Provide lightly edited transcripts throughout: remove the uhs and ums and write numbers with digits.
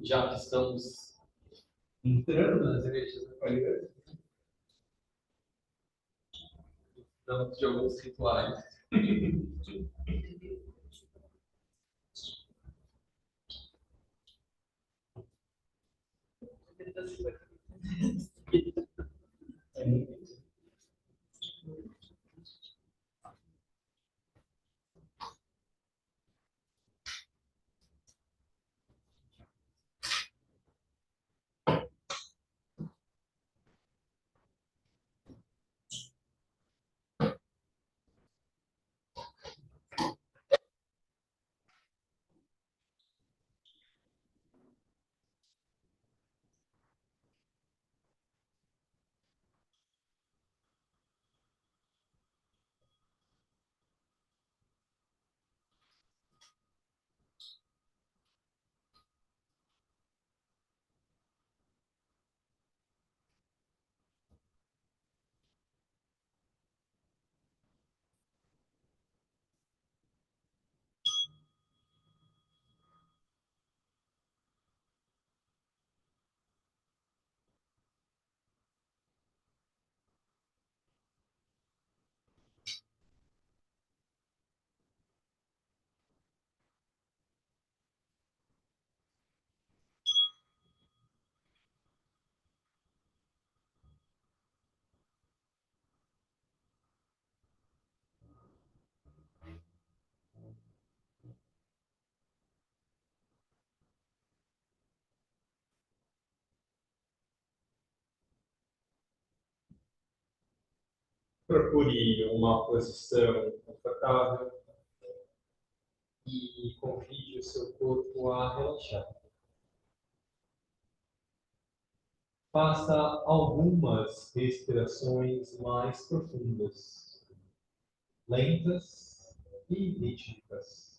Já que estamos entrando nas energias da qualidade, precisamos de alguns rituais. Procure uma posição confortável e convide o seu corpo a relaxar. Faça algumas respirações mais profundas, lentas e rítmicas.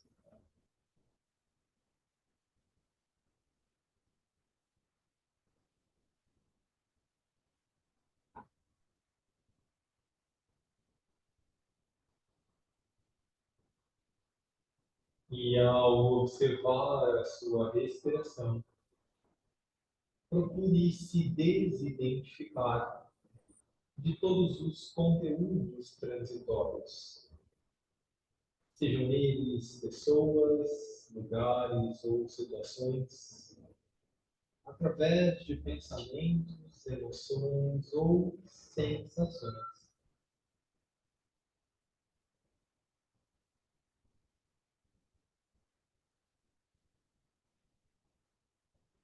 E ao observar a sua respiração, procure se desidentificar de todos os conteúdos transitórios, sejam eles pessoas, lugares ou situações, através de pensamentos, emoções ou sensações.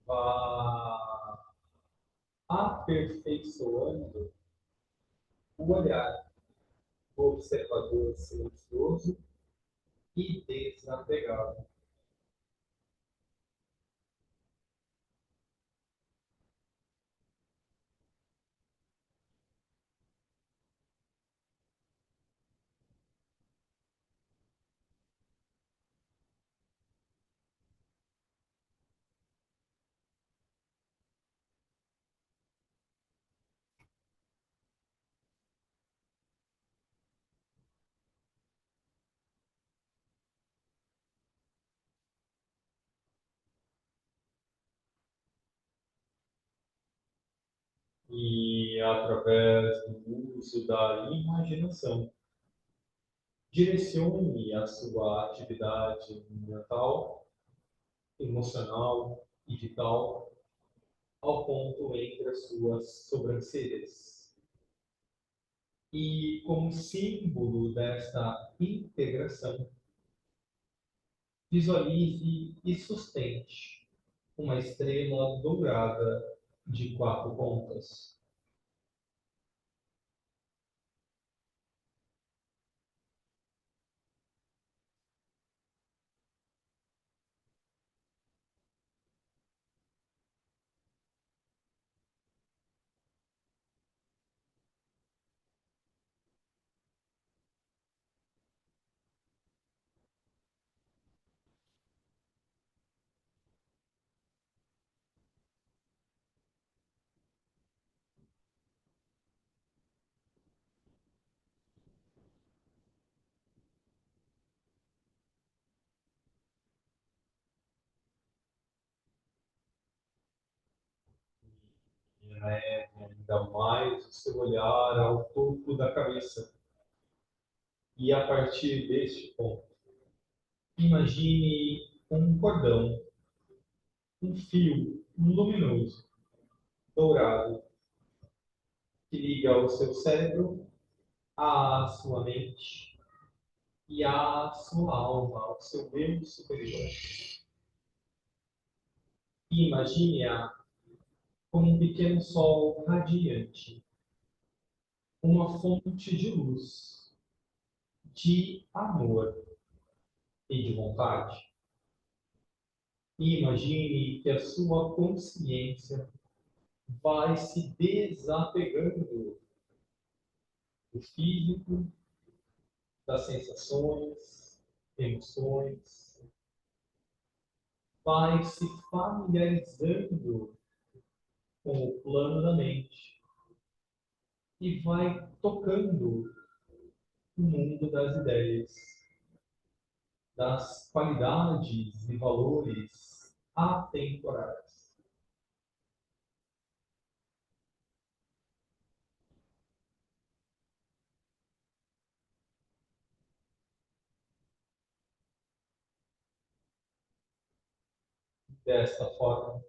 Vá aperfeiçoando o olhar do observador silencioso e desapegado. E através do uso da imaginação, direcione a sua atividade mental, emocional e vital ao ponto entre as suas sobrancelhas. E como símbolo desta integração, visualize e sustente uma estrela dourada de 4 pontas. leve ainda mais o seu olhar ao topo da cabeça. E a partir deste ponto, imagine um cordão, um fio luminoso, dourado, que liga o seu cérebro à sua mente e à sua alma, ao seu eu superior. E imagine-a como um pequeno sol radiante, uma fonte de luz, de amor e de vontade. E imagine que a sua consciência vai se desapegando do físico, das sensações, emoções, vai se familiarizando com o plano da mente e vai tocando o mundo das ideias, das qualidades e valores atemporais. Desta forma,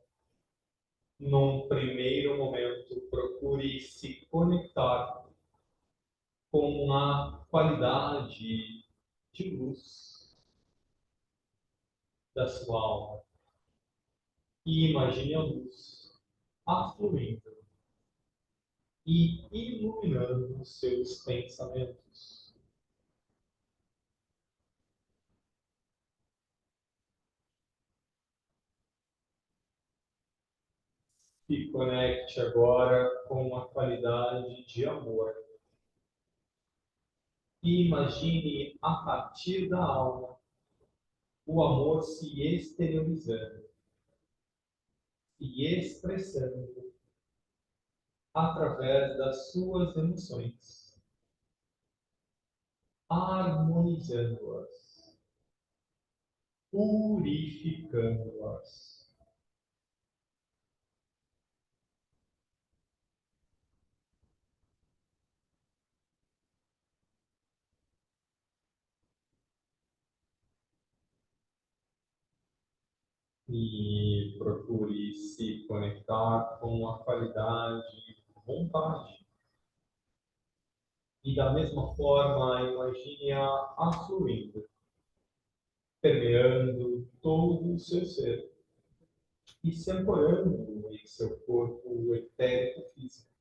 num primeiro momento, procure se conectar com a qualidade de luz da sua alma e imagine a luz afluindo e iluminando os seus pensamentos. Se conecte agora com a qualidade de amor. E imagine a partir da alma o amor se exteriorizando e expressando através das suas emoções, harmonizando-as, purificando-as. E procure se conectar com a qualidade de vontade. E da mesma forma, imagine-a afluindo, permeando todo o seu ser e se ancorando em seu corpo etérico físico,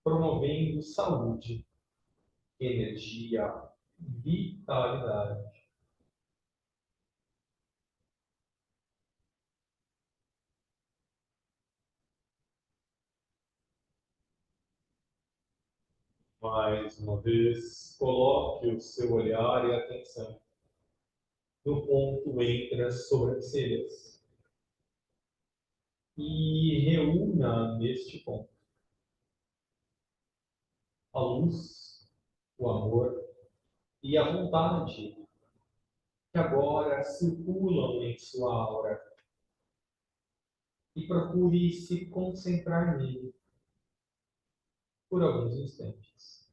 promovendo saúde, energia, vitalidade. Mais uma vez, coloque o seu olhar e atenção no ponto entre as sobrancelhas e reúna neste ponto a luz, o amor e a vontade que agora circulam em sua aura e procure se concentrar nele por alguns instantes.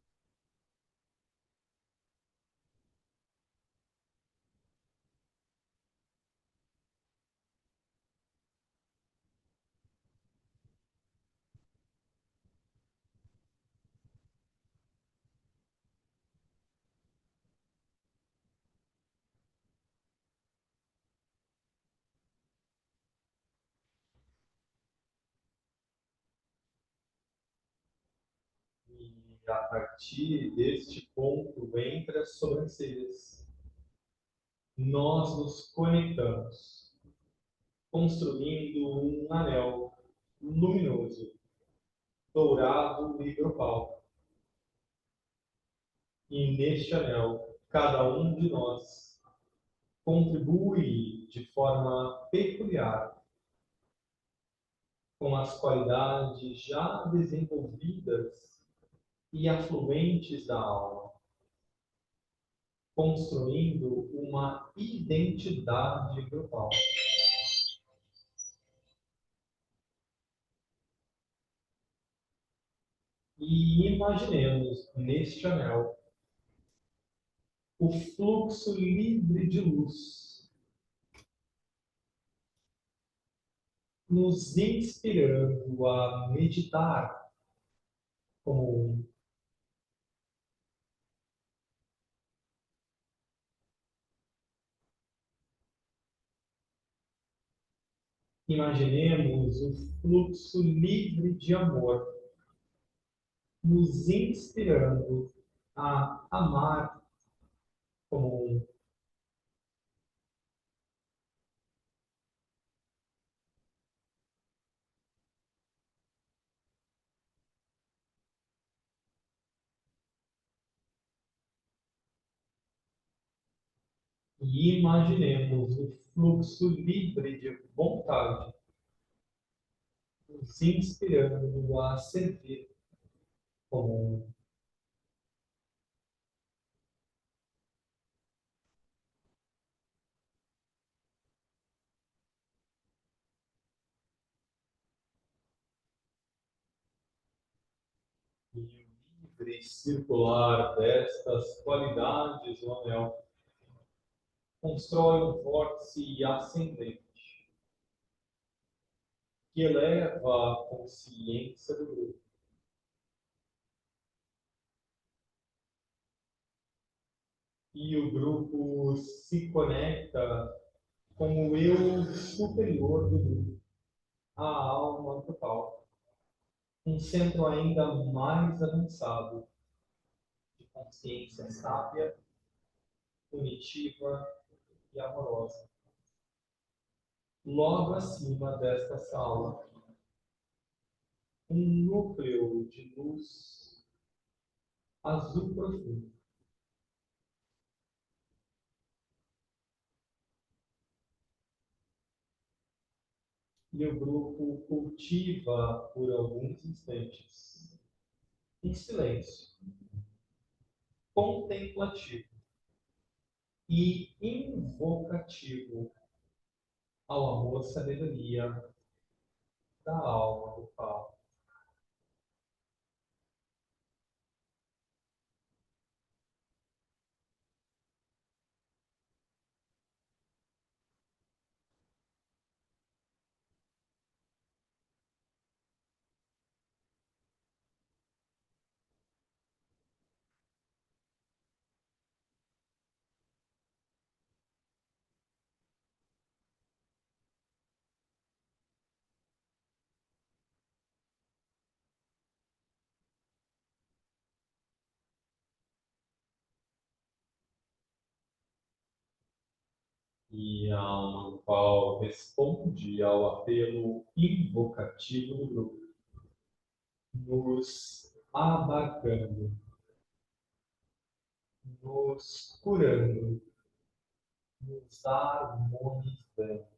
E a partir deste ponto entre as sobrancelhas, nós nos conectamos, construindo um anel luminoso, dourado e grupal. E neste anel, cada um de nós contribui de forma peculiar com as qualidades já desenvolvidas e afluentes da alma, construindo uma identidade grupal. E imaginemos neste anel o fluxo livre de luz, nos inspirando a meditar como um. Imaginemos o fluxo livre de amor, nos inspirando a amar como um. E imaginemos o fluxo livre de vontade, nos inspirando a servir como um. E o livre circular destas qualidades no anel constrói um vórtice ascendente que eleva a consciência do grupo. E o grupo se conecta com o eu superior do grupo, a alma total, um centro ainda mais avançado de consciência sábia, punitiva e amorosa. Logo acima desta sala, um núcleo de luz azul profundo. E o grupo cultiva por alguns instantes, em silêncio, contemplativo e invocativo ao amor sabedoria da alma do Pai. E a alma do Pai responde ao apelo invocativo do grupo, nos abarcando, nos curando, nos harmonizando.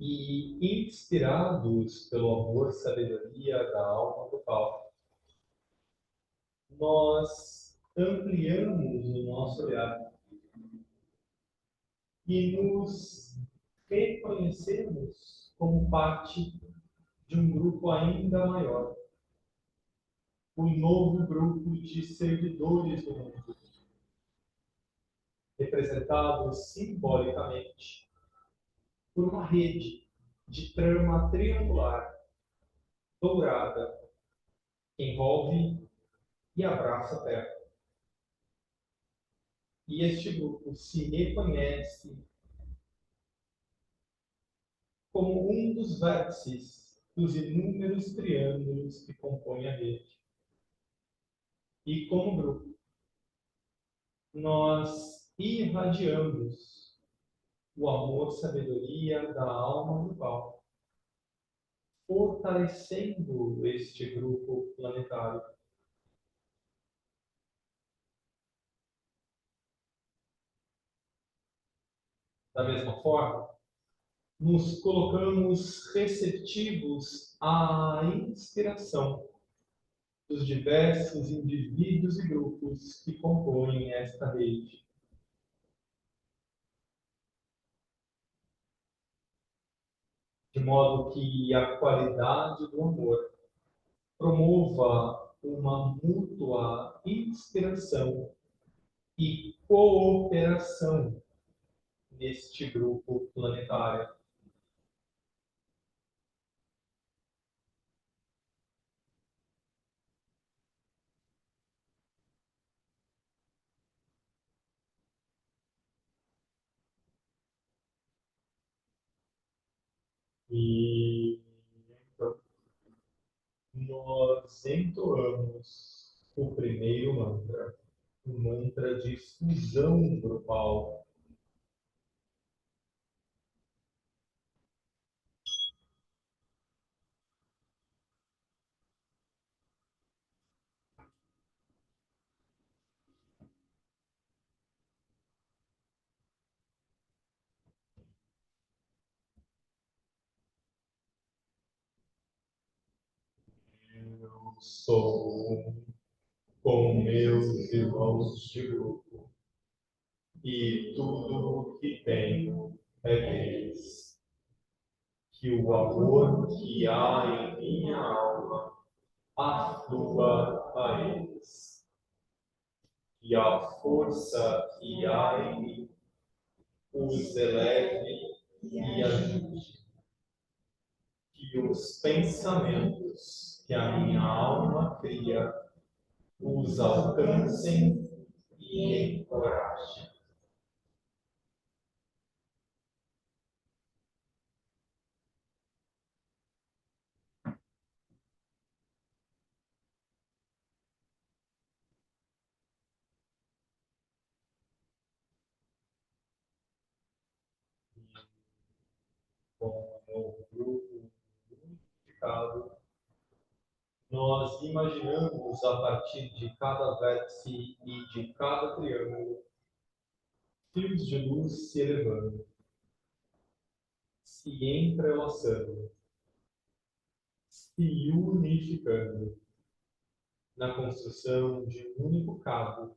E inspirados pelo amor sabedoria da alma do Pai, nós ampliamos o nosso olhar e nos reconhecemos como parte de um grupo ainda maior, o novo grupo de servidores do mundo, representados simbolicamente por uma rede de trama triangular, dourada, que envolve e abraça a Terra. E este grupo se reconhece como um dos vértices dos inúmeros triângulos que compõem a rede. E como grupo, nós irradiamos o amor, sabedoria da alma global, fortalecendo este grupo planetário. Da mesma forma, nos colocamos receptivos à inspiração dos diversos indivíduos e grupos que compõem esta rede. De modo que a qualidade do amor promova uma mútua inspiração e cooperação neste grupo planetário. E então, nós entoamos o primeiro mantra, o mantra de fusão grupal. Eu sou um com meus irmãos de grupo, e tudo o que tenho é deles. Que o amor que há em minha alma aflua a eles. Que a força que há em mim os eleve e ajude. Que os pensamentos que a minha alma cria os alcancem e encorajem. Com o grupo unificado, nós imaginamos a partir de cada vértice e de cada triângulo fios de luz se elevando, se entrelaçando, se unificando na construção de um único cabo,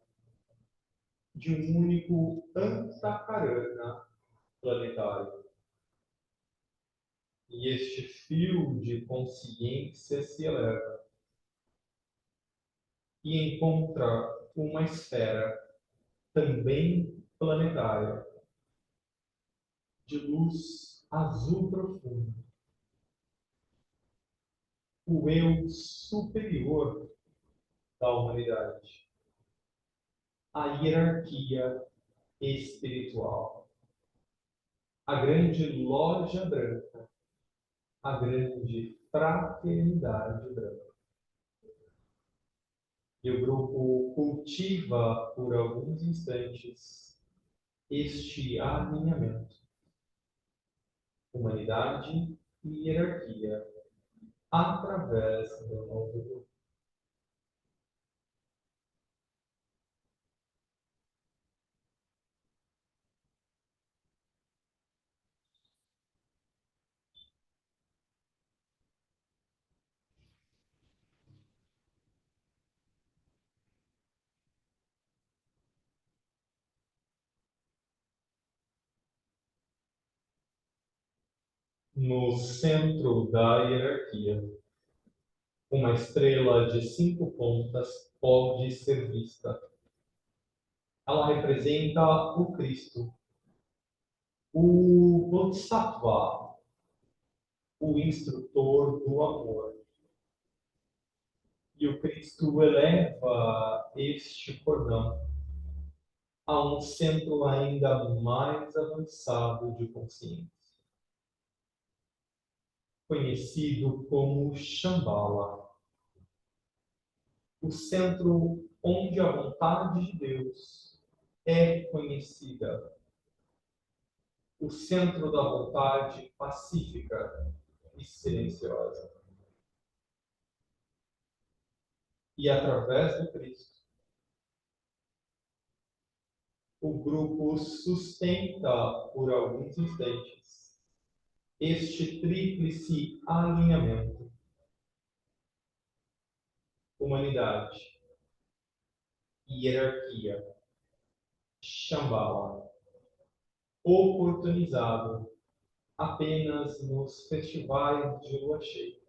de um único antacarana planetário. E este fio de consciência se eleva e encontra uma esfera também planetária, de luz azul profundo, o eu superior da humanidade, a hierarquia espiritual, a grande loja branca, a grande fraternidade branca. E o grupo cultiva por alguns instantes este alinhamento, humanidade e hierarquia, através do novo grupo. No centro da hierarquia, uma estrela de 5 pontas pode ser vista. Ela representa o Cristo, o Bodhisattva, o instrutor do amor. E o Cristo eleva este cordão a um centro ainda mais avançado de consciência, conhecido como Shambhala, o centro onde a vontade de Deus é conhecida, o centro da vontade pacífica e silenciosa. E através do Cristo, o grupo sustenta por alguns instantes este tríplice alinhamento: humanidade, hierarquia, Shambhala, oportunizado apenas nos festivais de lua cheia.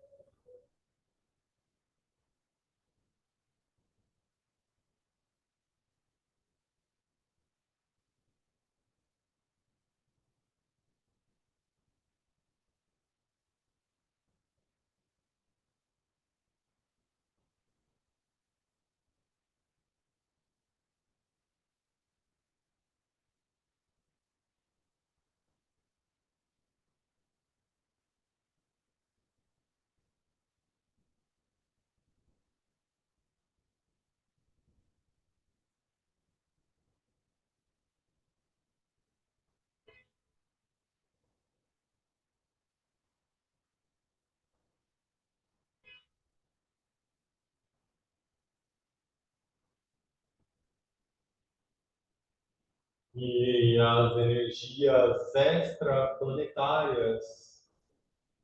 E as energias extraplanetárias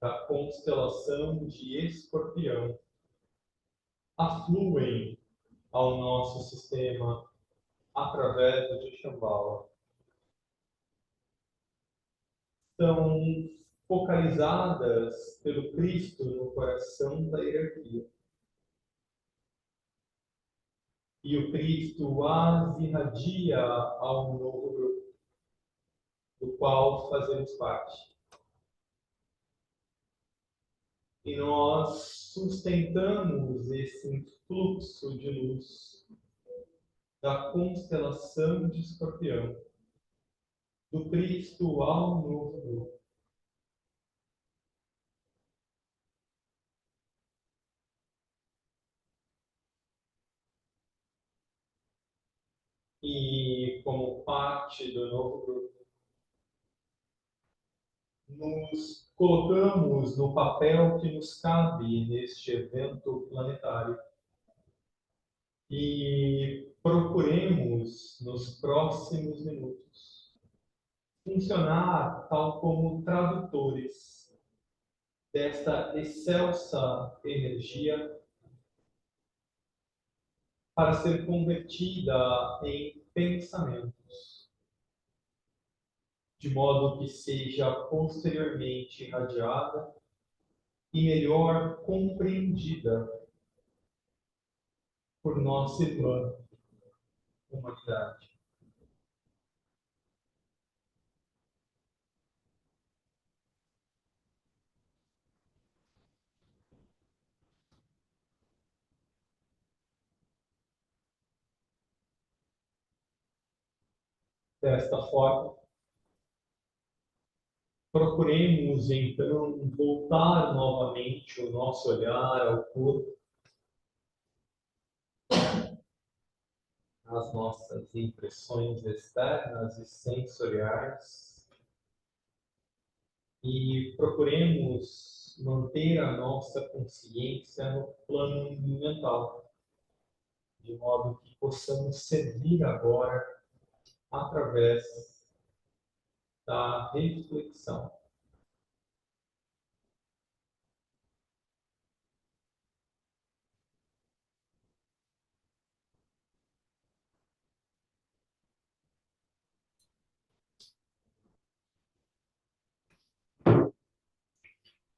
da constelação de Escorpião afluem ao nosso sistema através de Shambhala. São focalizadas pelo Cristo no coração da hierarquia. E o Cristo as irradia ao novo grupo, do qual fazemos parte. E nós sustentamos esse fluxo de luz da constelação de Escorpião, do Cristo ao novo grupo. E como parte do novo grupo, nos colocamos no papel que nos cabe neste evento planetário e procuremos, nos próximos minutos, funcionar tal como tradutores desta excelsa energia para ser convertida em pensamentos, de modo que seja posteriormente irradiada e melhor compreendida por nossa irmã humanidade. Desta forma, procuremos então voltar novamente o nosso olhar ao corpo, às nossas impressões externas e sensoriais, e procuremos manter a nossa consciência no plano mental, de modo que possamos servir agora através da reflexão.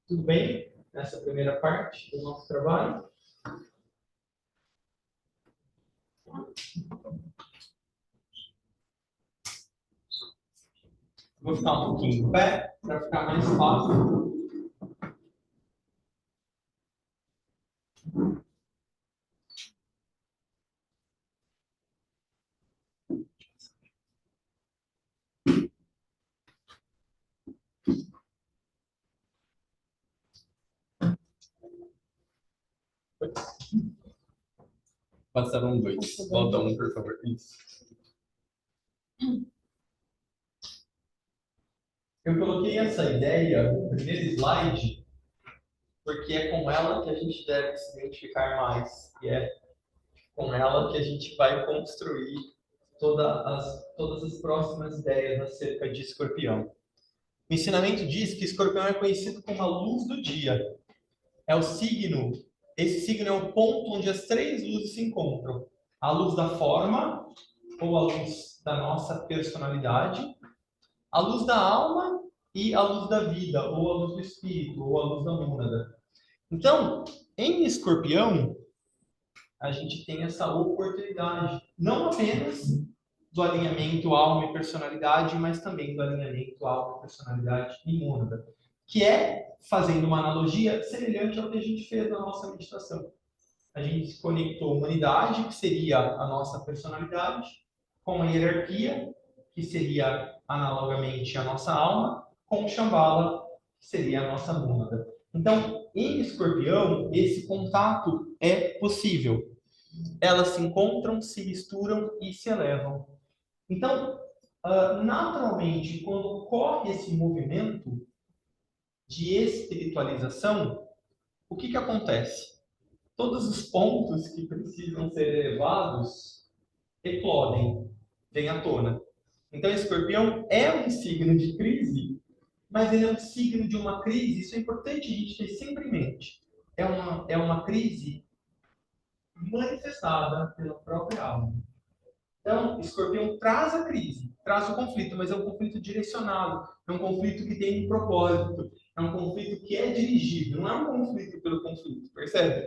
Tudo bem? Essa primeira parte do nosso trabalho. Vou ficar um pouquinho em pé para ficar mais fácil. Passaram dois. Volta um, por favor. Isso. Eu coloquei essa ideia no primeiro slide porque é com ela que a gente deve se identificar mais. E é com ela que a gente vai construir todas as próximas ideias acerca de Escorpião. O ensinamento diz que Escorpião é conhecido como a luz do dia. É o signo, esse signo é o ponto onde as três luzes se encontram. A luz da forma, ou a luz da nossa personalidade, a luz da alma e a luz da vida, ou a luz do espírito, ou a luz da mônada. Então, em Escorpião, a gente tem essa oportunidade, não apenas do alinhamento alma e personalidade, mas também do alinhamento alma, personalidade e mônada, que é, fazendo uma analogia, semelhante ao que a gente fez na nossa meditação. A gente conectou a humanidade, que seria a nossa personalidade, com a hierarquia, que seria analogamente a nossa alma, com o Shambhala, que seria a nossa mônada. Então, em Escorpião, esse contato é possível. Elas se encontram, se misturam e se elevam. Então, naturalmente, quando ocorre esse movimento de espiritualização, o que acontece? Todos os pontos que precisam ser elevados eclodem, vêm à tona. Então, Escorpião é um signo de crise, mas ele é um signo de uma crise, isso é importante a gente ter sempre em mente. É uma crise manifestada pela própria alma. Então, Escorpião traz a crise, traz o conflito, mas é um conflito direcionado, é um conflito que tem um propósito, é um conflito que é dirigido, não é um conflito pelo conflito, percebe?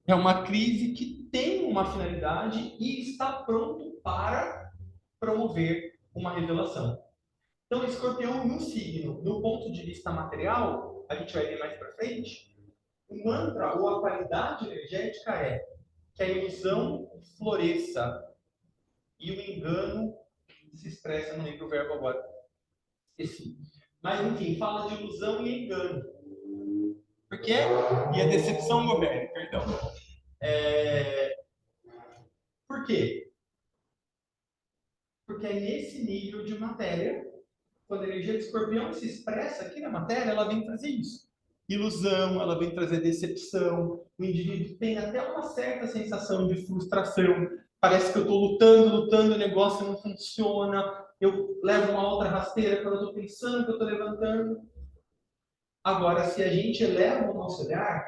É uma crise que tem uma finalidade e está pronto para promover uma revelação. Então, Escorpião no signo, do ponto de vista material, a gente vai ver mais para frente, o mantra ou a qualidade energética é que a ilusão floresça e o engano se expressa no livro verbo agora. Esqueci. Mas, enfim, fala de ilusão e engano. Por quê? E a decepção governe, perdão. Por quê? Porque é nesse nível de matéria, quando a energia de Escorpião se expressa aqui na matéria, ela vem trazer isso. Ilusão, ela vem trazer decepção. O indivíduo tem até uma certa sensação de frustração. Parece que eu estou lutando, o negócio não funciona. Eu levo uma outra rasteira quando eu estou pensando que eu estou levantando. Agora, se a gente eleva o nosso olhar,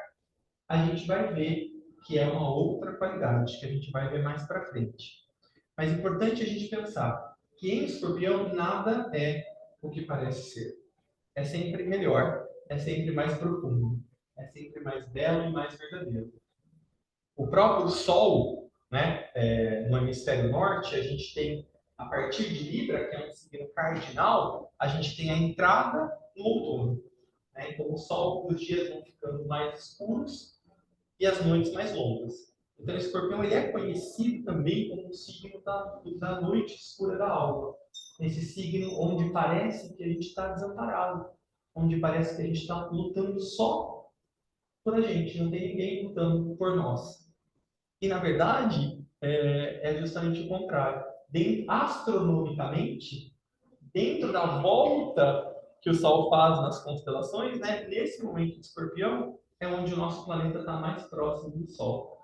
a gente vai ver que é uma outra qualidade, que a gente vai ver mais para frente. Mas é importante a gente pensar que em Escorpião nada é o que parece ser. É sempre melhor, é sempre mais profundo, é sempre mais belo e mais verdadeiro. O próprio Sol, né, no hemisfério norte, a gente tem, a partir de Libra, que é um signo cardinal, a gente tem a entrada no outono. Né? Então, o Sol, os dias vão ficando mais escuros e as noites mais longas. Então, o Escorpião ele é conhecido também como o signo da noite escura da alma. Esse signo onde parece que a gente está desamparado, onde parece que a gente está lutando só por a gente, não tem ninguém lutando por nós. E, na verdade, é justamente o contrário. Astronomicamente, dentro da volta que o Sol faz nas constelações, né, nesse momento de Escorpião, é onde o nosso planeta está mais próximo do Sol.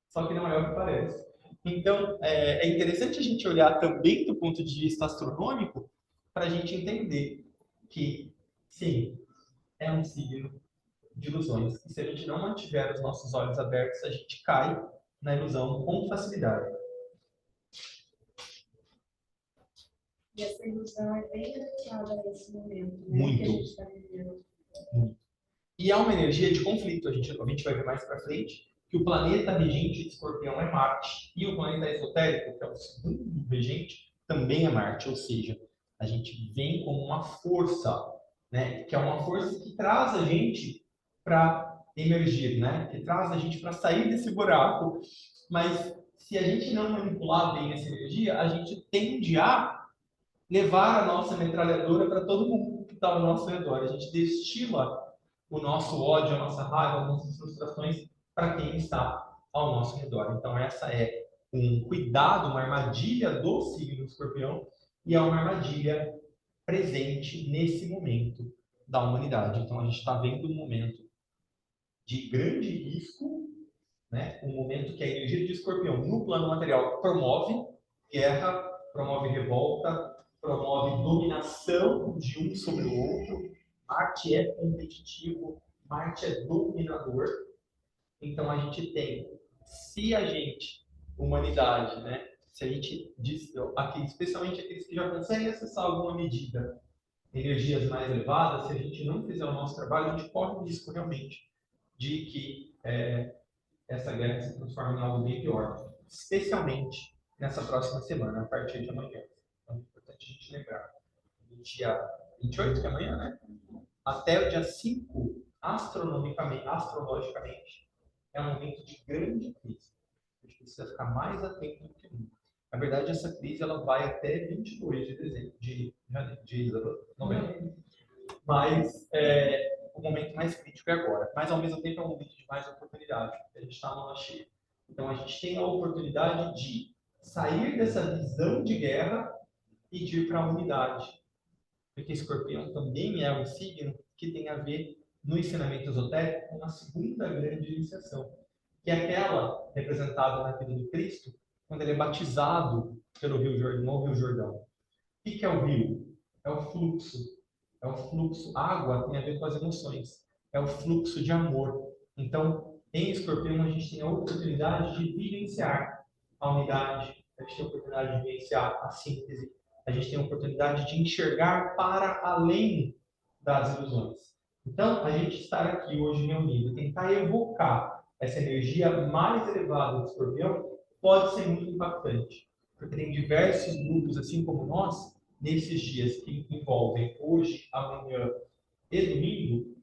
Só que não é o que parece. Então, é interessante a gente olhar também do ponto de vista astronômico para a gente entender que, sim, é um signo de ilusões. E se a gente não mantiver os nossos olhos abertos, a gente cai na ilusão com facilidade. E essa ilusão é bem adequada nesse momento, né? Muito. Que a gente está vivendo. Muito. E há uma energia de conflito. A gente vai ver mais para frente que o planeta regente de Escorpião é Marte. E o planeta esotérico, que é o segundo regente, também é Marte. Ou seja, a gente vem como uma força, né? Que é uma força que traz a gente para emergir, né? Que traz a gente para sair desse buraco. Mas se a gente não manipular bem essa energia, a gente tende a levar a nossa metralhadora para todo mundo que está ao nosso redor. A gente destila o nosso ódio, a nossa raiva, as nossas frustrações para quem está ao nosso redor. Então, essa é um cuidado, uma armadilha do signo escorpião e é uma armadilha presente nesse momento da humanidade. Então, a gente está vendo um momento de grande risco, né? Um momento que a energia de escorpião no plano material promove guerra, promove revolta, promove dominação de um sobre o outro. Marte é competitivo, Marte é dominador. Então a gente tem, se a gente, humanidade, né? Se a gente diz, aqui, especialmente aqueles que já conseguem acessar alguma medida, energias mais elevadas, se a gente não fizer o nosso trabalho, a gente corre o risco realmente de que essa guerra se transforme em algo bem pior, especialmente nessa próxima semana, a partir de amanhã. Então é importante a gente lembrar. Do dia 28, que é amanhã, né? Até o dia 5, astrologicamente, é um momento de grande crise. A gente precisa ficar mais atento do que nunca. Na verdade, essa crise ela vai até 22 de dezembro, de novembro. Mas o momento mais crítico é agora. Mas, ao mesmo tempo, é um momento de mais oportunidade. A gente está numa cheia. Então, a gente tem a oportunidade de sair dessa visão de guerra e de ir para a unidade. Porque Escorpião também é um signo que tem a ver, no ensinamento esotérico, com a segunda grande iniciação, que é aquela representada na vida do Cristo, quando ele é batizado pelo Rio Jordão. O que é o rio? É o fluxo. É o fluxo. Água tem a ver com as emoções. É o fluxo de amor. Então, em Escorpião, a gente tem a oportunidade de vivenciar a unidade, a gente tem a oportunidade de vivenciar a síntese, a gente tem a oportunidade de enxergar para além das ilusões. Então, a gente estar aqui hoje reunido, tentar evocar essa energia mais elevada do Escorpião, pode ser muito impactante. Porque tem diversos grupos, assim como nós, nesses dias que envolvem hoje, amanhã e domingo,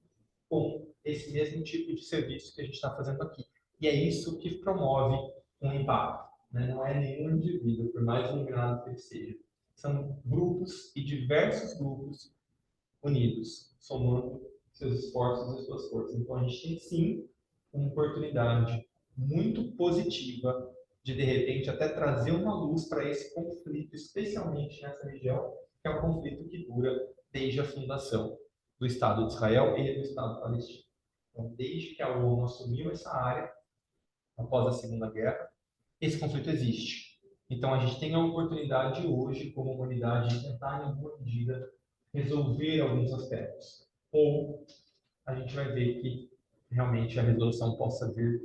com esse mesmo tipo de serviço que a gente está fazendo aqui. E é isso que promove um impacto. Né? Não é nenhum indivíduo, por mais iluminado que ele seja. São grupos e diversos grupos unidos, somando seus esforços e suas forças. Então, a gente tem, sim, uma oportunidade muito positiva de repente, até trazer uma luz para esse conflito, especialmente nessa região, que é um conflito que dura desde a fundação do Estado de Israel e do Estado palestino. Então, desde que a ONU assumiu essa área, após a Segunda Guerra, esse conflito existe. Então, a gente tem a oportunidade hoje, como humanidade, de tentar, em alguma medida, resolver alguns aspectos. Ou a gente vai ver que realmente a resolução possa vir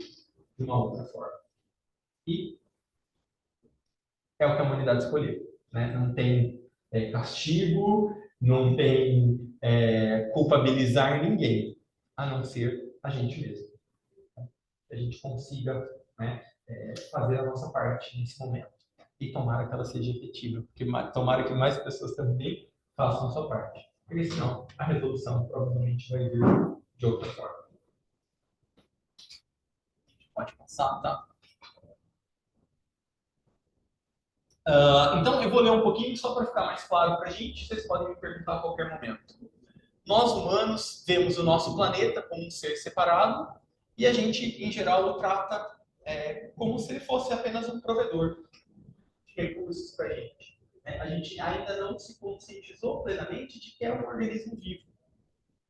de uma outra forma. E é o que a humanidade escolheu. Né? Não tem castigo, não tem culpabilizar ninguém, a não ser a gente mesmo. Que a gente consiga, né, fazer a nossa parte nesse momento. E tomara que ela seja efetiva, porque tomara que mais pessoas também façam a sua parte. Porque senão a resolução provavelmente vai vir de outra forma. Pode passar, tá? Então, eu vou ler um pouquinho só para ficar mais claro para a gente. Vocês podem me perguntar a qualquer momento. Nós, humanos, vemos o nosso planeta como um ser separado e a gente, em geral, o trata como se ele fosse apenas um provedor de recursos para a gente. A gente ainda não se conscientizou plenamente de que é um organismo vivo.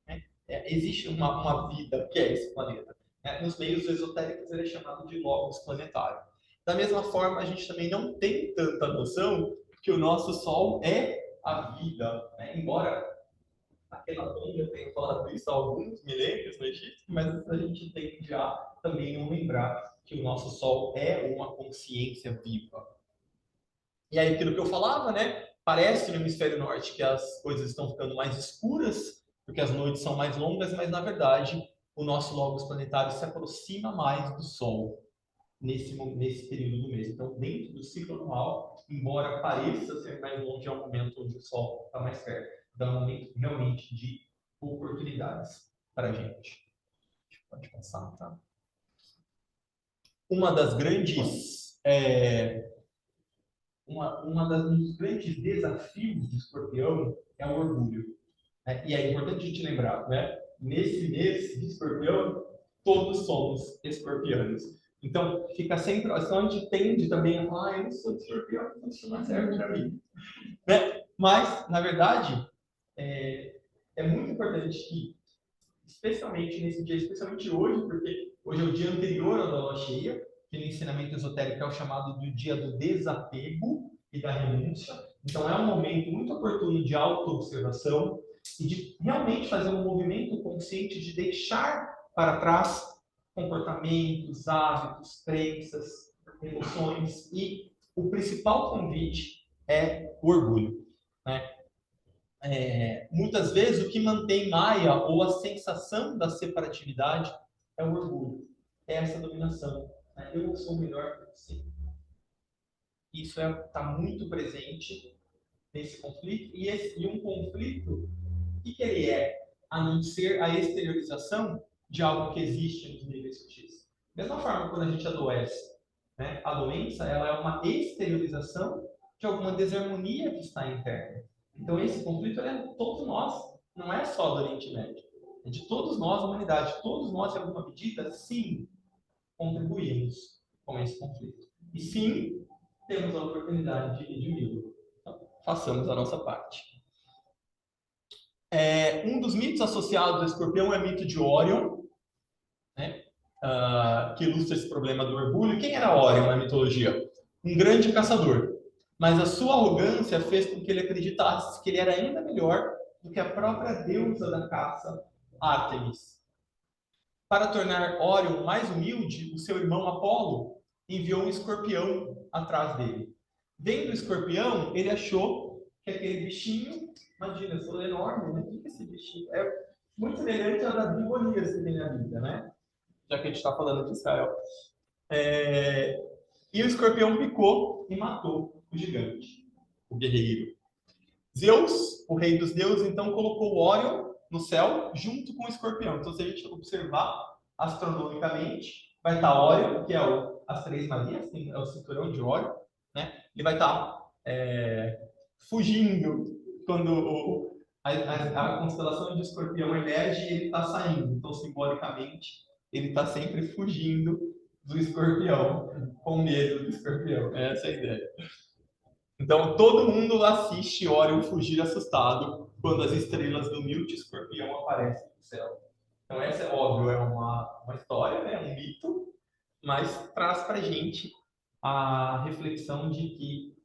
Né? Existe uma vida que é esse planeta. Nos meios esotéricos, ele é chamado de logos planetário. Da mesma forma, a gente também não tem tanta noção que o nosso Sol é a vida. Embora aquela bomba tenha falado isso há alguns milênios no Egito, mas a gente tende a também não lembrar que o nosso Sol é uma consciência viva. E aí, aquilo que eu falava, né? Parece no hemisfério norte que as coisas estão ficando mais escuras, porque as noites são mais longas, mas na verdade o nosso logos planetário se aproxima mais do Sol nesse período do mês. Então, dentro do ciclo anual, embora pareça ser mais longe, é um momento onde o Sol está mais perto. Então, é um momento realmente de oportunidades para a gente. Pode passar, tá? Uma das grandes um dos grandes desafios de Escorpião é o orgulho. E é importante a gente lembrar, né? Nesse mês de Escorpião, todos somos escorpianos. Então, fica sempre, a gente tende também a falar, eu não sou de Escorpião, então isso não serve para mim. Né? Mas, na verdade, é muito importante que, especialmente nesse dia, especialmente hoje, porque hoje é o dia anterior à lua cheia, que no ensinamento esotérico é o chamado do dia do desapego e da renúncia. Então, é um momento muito oportuno de autoobservação e de realmente fazer um movimento consciente de deixar para trás comportamentos, hábitos, crenças, emoções. E o principal convite é o orgulho, né? Muitas vezes o que mantém Maia ou a sensação da separatividade é o orgulho, é essa dominação, né? Eu sou melhor que você. Isso está muito presente nesse conflito, e um conflito, o que ele é? A não ser a exteriorização de algo que existe nos níveis sutis. Da mesma forma, quando a gente adoece, né? A doença ela é uma exteriorização de alguma desarmonia que está interna. Então, esse conflito é de todos nós, não é só do Oriente Médio. É de todos nós, a humanidade. Todos nós, em alguma medida, sim, contribuímos com esse conflito. E sim, temos a oportunidade de redimi-lo. Então, façamos a nossa parte. Um dos mitos associados ao escorpião é o mito de Órion, né? Que ilustra esse problema do orgulho. Quem era Órion na mitologia? Um grande caçador. Mas a sua arrogância fez com que ele acreditasse que ele era ainda melhor do que a própria deusa da caça, Ártemis. Para tornar Órion mais humilde, o seu irmão Apolo enviou um escorpião atrás dele. Vendo o escorpião, ele achou que aquele bichinho, imagina, eu sou enorme, né? O que é esse bichinho? É muito semelhante a das Golias que tem na Bíblia, né? Já que a gente está falando de Israel. E o escorpião picou e matou o gigante, o guerreiro. Zeus, o rei dos deuses, então colocou Órion no céu junto com o escorpião. Então, se a gente observar astronomicamente, vai estar Órion, que é as Três Marias, é o cinturão de Órion, né? Ele vai estar fugindo quando a constelação de escorpião emerge e ele está saindo. Então, simbolicamente, ele está sempre fugindo do escorpião, com medo do escorpião. Essa é a ideia. Então, todo mundo assiste Órion fugir assustado quando as estrelas do Milt Escorpião aparecem no céu. Então, essa é óbvio, é uma história, né? Um mito, mas traz para a gente a reflexão de que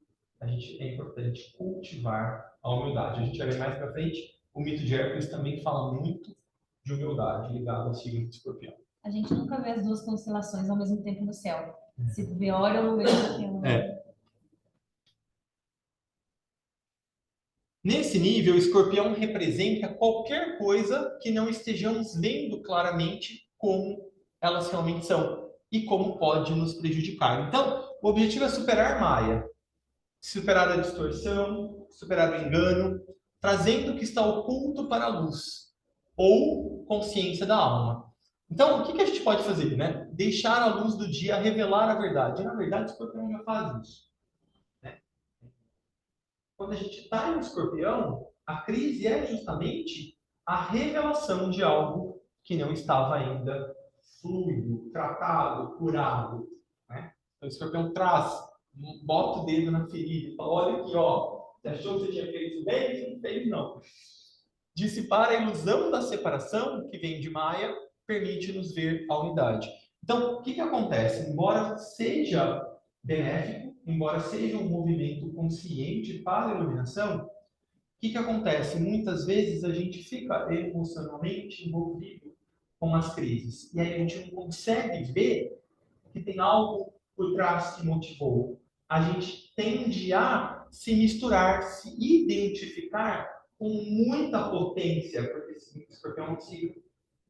é importante cultivar a humildade. A gente vai ver mais para frente, o mito de Hércules também fala muito de humildade ligado ao signo de Escorpião. A gente nunca vê as duas constelações ao mesmo tempo no céu. Se tu vê Órion, não vê Escorpião. Nesse nível, o escorpião representa qualquer coisa que não estejamos vendo claramente como elas realmente são e como pode nos prejudicar. Então, o objetivo é superar Maia, superar a distorção, superar o engano, trazendo o que está oculto para a luz, ou consciência da alma. Então, o que a gente pode fazer? Né? Deixar a luz do dia revelar a verdade. E, na verdade, o escorpião já faz isso. Quando a gente está em escorpião, a crise é justamente a revelação de algo que não estava ainda fluido, tratado, curado. Né? Então, o escorpião traz, bota o dedo na ferida e fala, olha aqui, ó, você achou que você tinha feito isso bem? Você não fez, não. Dissipar a ilusão da separação, que vem de Maia, permite-nos ver a unidade. Então, o que acontece? Embora seja benéfico, embora seja um movimento consciente para a iluminação, o que acontece? Muitas vezes a gente fica emocionalmente envolvido com as crises. E aí a gente não consegue ver que tem algo por trás que motivou. A gente tende a se misturar, se identificar com muita potência, porque esse escorpião é um signo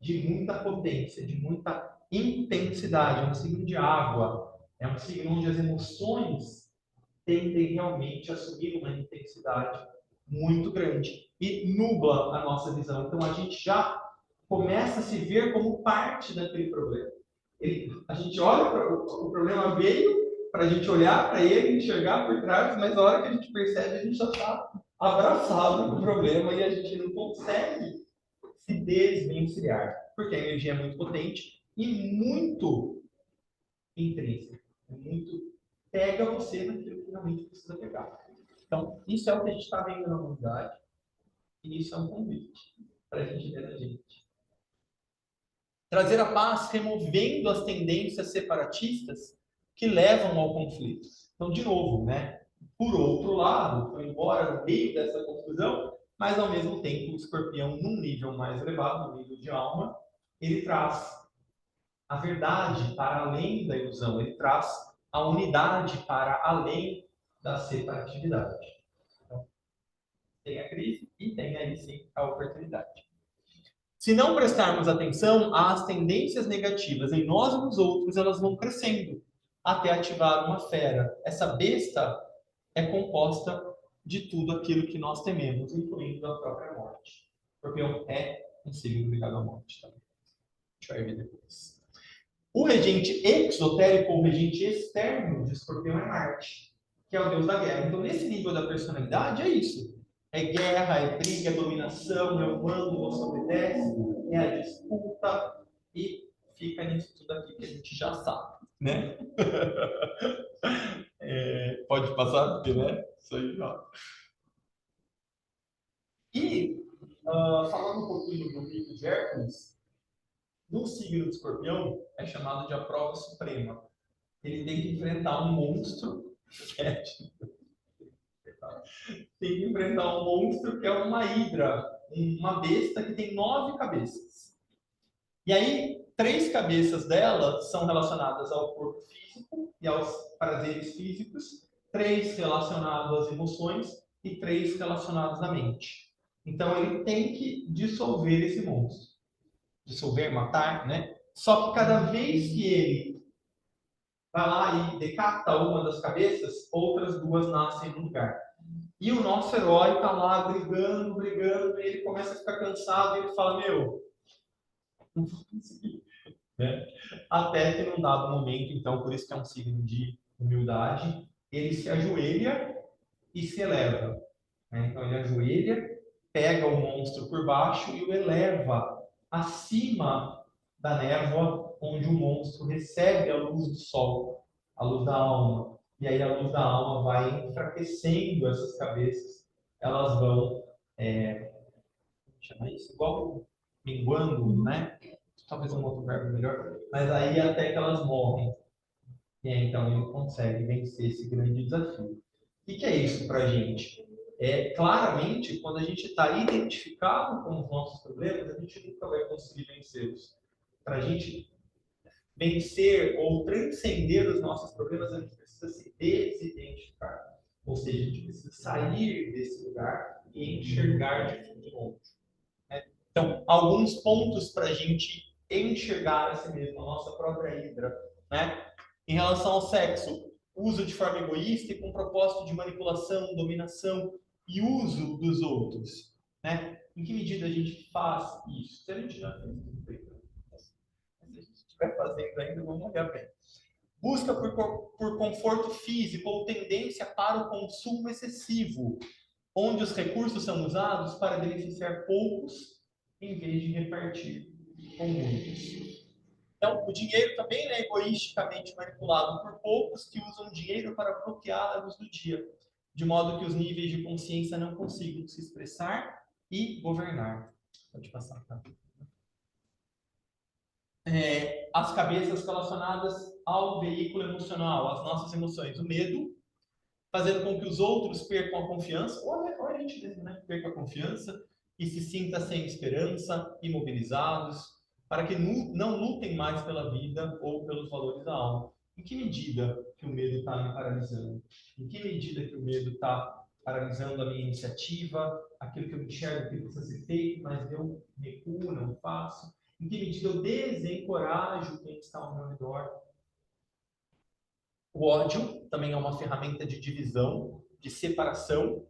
de muita potência, de muita intensidade, é um signo de água, é um signo onde as emoções tendem realmente a assumir uma intensidade muito grande e nubla a nossa visão. Então a gente já começa a se ver como parte daquele problema. A gente olha para o problema veio para a gente olhar para ele, enxergar por trás, mas na hora que a gente percebe, a gente já está abraçado com o problema e a gente não consegue se desvencilhar, porque a energia é muito potente e muito intrínseca, muito pega você naquilo que realmente precisa pegar. Então, isso é o que a gente está vendo na humanidade e isso é um convite para a gente ver a gente. Trazer a paz removendo as tendências separatistas que levam ao conflito. Então, de novo, né? Por outro lado, foi embora no meio dessa confusão, mas ao mesmo tempo o escorpião, num nível mais elevado, no nível de alma, ele traz a verdade para além da ilusão, ele traz a unidade para além da separatividade. Então, tem a crise e tem aí sim a oportunidade. Se não prestarmos atenção, as tendências negativas em nós e nos outros, elas vão crescendo até ativar uma fera. Essa besta é composta de tudo aquilo que nós tememos, incluindo a própria morte. O escorpião é um signo ligado à morte também. A gente vai ver depois. O regente exotérico ou regente externo de escorpião é Marte, que é o deus da guerra. Então, nesse nível da personalidade, é isso. É guerra, é briga, é dominação, é o mando, você obedece, é a disputa e fica nisso tudo aqui que a gente já sabe, né? Pode passar, porque, né? Isso aí, ó. E, falando um pouquinho do mito de Hércules, no signo de escorpião é chamado de a prova suprema. Ele tem que enfrentar um monstro, tem que enfrentar um monstro que é uma hidra, uma besta que tem 9 cabeças. E aí, 3 cabeças dela são relacionadas ao corpo físico e aos prazeres físicos, 3 relacionados às emoções e 3 relacionados à mente. Então, ele tem que dissolver esse monstro. Dissolver, matar, né? Só que cada vez que ele vai lá e decapita uma das cabeças, outras 2 nascem no lugar. E o nosso herói está lá brigando, e ele começa a ficar cansado e ele fala, meu, não vou conseguir. Né? Até que num dado momento, então, por isso que é um signo de humildade, ele se ajoelha e se eleva. Né? Então ele ajoelha, pega o monstro por baixo e o eleva acima da névoa, onde o monstro recebe a luz do sol, a luz da alma. E aí a luz da alma vai enfraquecendo essas cabeças, elas vão, chama isso? Igual minguando, né? Talvez um outro verbo melhor, mas aí até que elas morrem. E aí, então ele consegue vencer esse grande desafio. O que é isso para a gente? Claramente, quando a gente está identificado com os nossos problemas, a gente nunca vai conseguir vencê-los. Para a gente vencer ou transcender os nossos problemas, a gente precisa se desidentificar. Ou seja, a gente precisa sair desse lugar e enxergar de novo. Né? Então, alguns pontos para a gente enxergar a si mesmo, a nossa própria hidra. Né? Em relação ao sexo, uso de forma egoísta e com propósito de manipulação, dominação e uso dos outros. Né? Em que medida a gente faz isso? Se a gente já fez tudo bem, se a gente estiver fazendo ainda, vamos olhar bem. Busca por conforto físico ou tendência para o consumo excessivo, onde os recursos são usados para beneficiar poucos em vez de repartir com muitos. Então, o dinheiro também é egoisticamente manipulado por poucos que usam dinheiro para bloquear a luz do dia, de modo que os níveis de consciência não consigam se expressar e governar. Pode passar, tá? As cabeças relacionadas ao veículo emocional, às nossas emoções. O medo, fazendo com que os outros percam a confiança, ou a gente mesmo, né? Perca a confiança e se sinta sem esperança, imobilizados, para que não lutem mais pela vida ou pelos valores da alma. Em que medida que o medo está me paralisando? Em que medida que o medo está paralisando a minha iniciativa, aquilo que eu enxergo que precisa ser feito, mas eu recuo, não faço? Em que medida eu desencorajo quem está ao meu redor? O ódio também é uma ferramenta de divisão, de separação,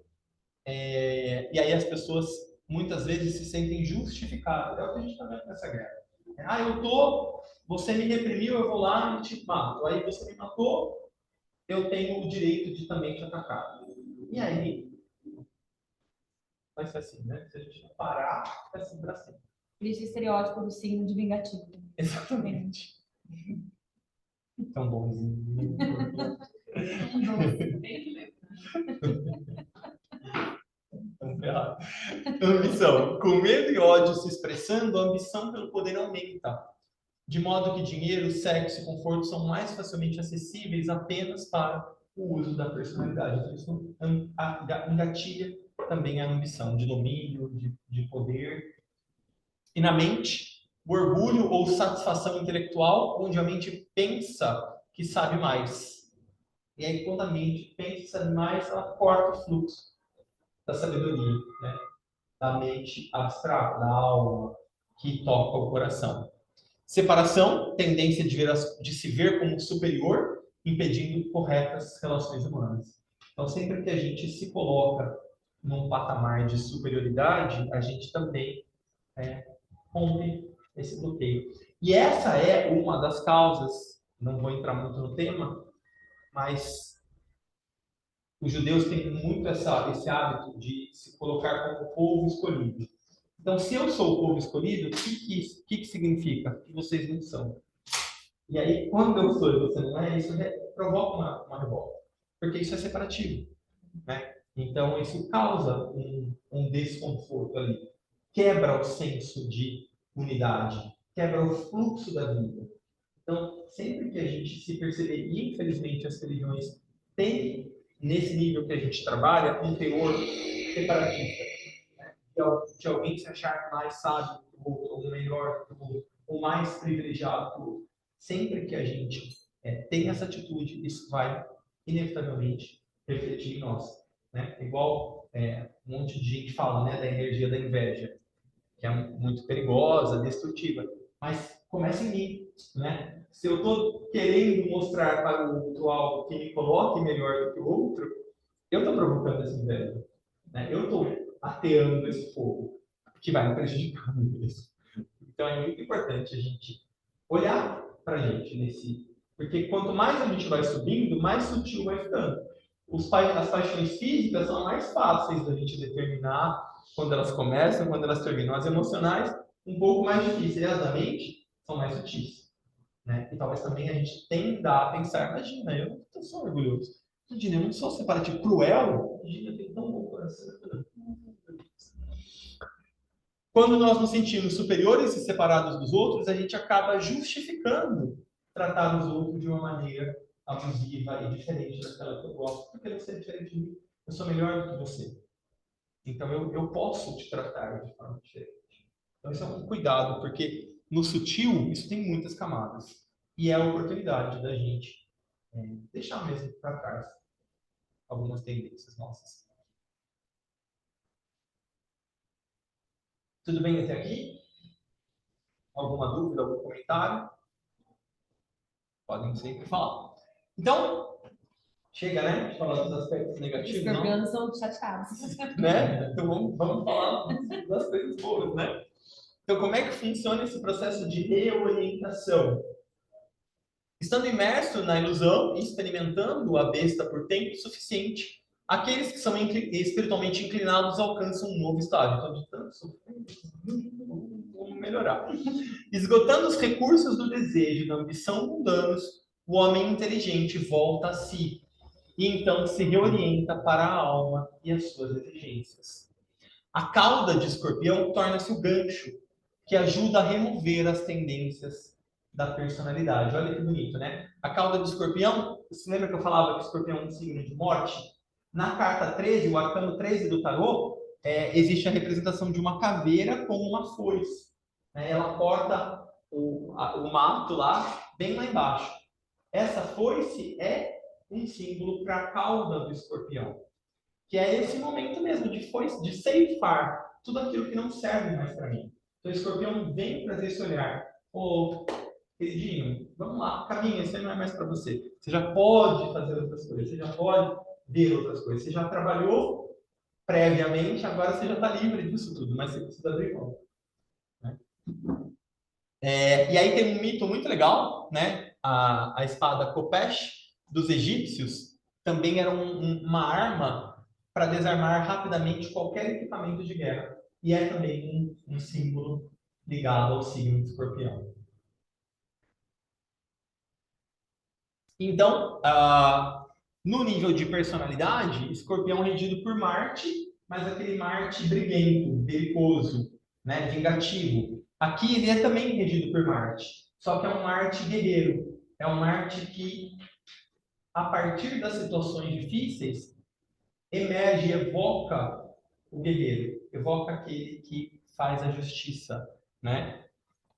e aí as pessoas muitas vezes se sentem justificadas. É o que a gente está vendo nessa guerra. Você me reprimiu, eu vou lá e te mato. Aí você me matou, eu tenho o direito de também te atacar. E aí, vai ser assim, né? Se a gente não parar, vai ser para sempre. Por isso o estereótipo do signo de vingativo. Exatamente. Tão bonzinho. Ambição. Com medo e ódio se expressando, a ambição pelo poder aumenta. De modo que dinheiro, sexo e conforto são mais facilmente acessíveis apenas para o uso da personalidade. Então, isso engatilha também a ambição de domínio, de poder. E na mente, o orgulho ou satisfação intelectual, onde a mente pensa que sabe mais. E aí, quando a mente pensa que sabe mais, ela corta o fluxo da sabedoria, né? Da mente abstrata, da alma, que toca o coração. Separação, tendência de se ver como superior, impedindo corretas relações humanas. Então, sempre que a gente se coloca num patamar de superioridade, a gente também rompe esse bloqueio. E essa é uma das causas, não vou entrar muito no tema, mas os judeus têm muito esse hábito de se colocar como povo escolhido. Então, se eu sou o povo escolhido, o que significa? Que vocês não são. E aí, quando eu sou e você não é, isso provoca uma revolta. Porque isso é separativo. Né? Então, isso causa um desconforto ali. Quebra o senso de unidade. Quebra o fluxo da vida. Então, sempre que a gente se perceber, e infelizmente as religiões têm, nesse nível que a gente trabalha, um teor separatista. Né? De alguém se achar mais sábio que o outro, ou melhor que o outro, ou mais privilegiado que o outro. Sempre que a gente tem essa atitude, isso vai, inevitavelmente, refletir em nós. Né? Igual um monte de gente fala, né, da energia da inveja, que é muito perigosa, destrutiva. Mas começa em mim, né? Se eu estou querendo mostrar para o outro algo que me coloque melhor do que o outro, eu estou provocando essa inveja. Né? Eu estou ateando esse fogo, que vai me prejudicar mesmo. Então é muito importante a gente olhar para a gente nesse. Porque quanto mais a gente vai subindo, mais sutil vai ficando. As paixões físicas são mais fáceis da gente determinar quando elas começam, quando elas terminam. As emocionais, um pouco mais difíceis. As da mente são mais sutis. Né? E talvez também a gente tenda a pensar, imagina, eu não sou orgulhoso. Imagina, eu não sou separativo, cruel. Imagina, eu tenho tão bom coração. Quando nós nos sentimos superiores e separados dos outros, a gente acaba justificando tratar os outros de uma maneira abusiva e diferente daquela que eu gosto. Porque você é diferente de mim, eu sou melhor do que você. Então eu posso te tratar de forma diferente. Então isso é um cuidado, porque no sutil isso tem muitas camadas. E é a oportunidade da gente deixar mesmo para trás algumas tendências nossas. Tudo bem até aqui? Alguma dúvida, algum comentário? Podem sempre falar. Então, chega, né? De falar dos aspectos negativos, não? Os escorpianos são chateados. Né? Então, vamos falar das coisas boas, né? Então, como é que funciona esse processo de reorientação? Estando imerso na ilusão e experimentando a besta por tempo suficiente, aqueles que são espiritualmente inclinados alcançam um novo estágio. Então, de tanto sofrimento, vamos melhorar. Esgotando os recursos do desejo e da ambição mundanos, o homem inteligente volta a si e então se reorienta para a alma e as suas exigências. A cauda de escorpião torna-se o gancho que ajuda a remover as tendências da personalidade. Olha que bonito, né? A cauda de escorpião, você lembra que eu falava que o escorpião é um signo de morte? Na carta 13, o arcano 13 do tarô, existe a representação de uma caveira com uma foice. Ela corta o mato lá, bem lá embaixo. Essa foice é um símbolo para a cauda do escorpião, que é esse momento mesmo de ceifar tudo aquilo que não serve mais para mim. Então, o escorpião vem trazer esse olhar. Ô, queridinho, vamos lá, caminha, isso aí não é mais para você. Você já pode fazer outras coisas, você já pode ver outras coisas. Você já trabalhou previamente, agora você já está livre disso tudo, mas você precisa abrir mão. Né? E aí tem um mito muito legal, né? A espada Khopesh dos egípcios também era uma arma para desarmar rapidamente qualquer equipamento de guerra. E é também um símbolo ligado ao signo de escorpião. Então, no nível de personalidade, escorpião é regido por Marte, mas aquele Marte briguento, belicoso, né, vingativo. Aqui ele é também regido por Marte, só que é um Marte guerreiro. É um Marte que a partir das situações difíceis, emerge e evoca o guerreiro, evoca aquele que faz a justiça, né?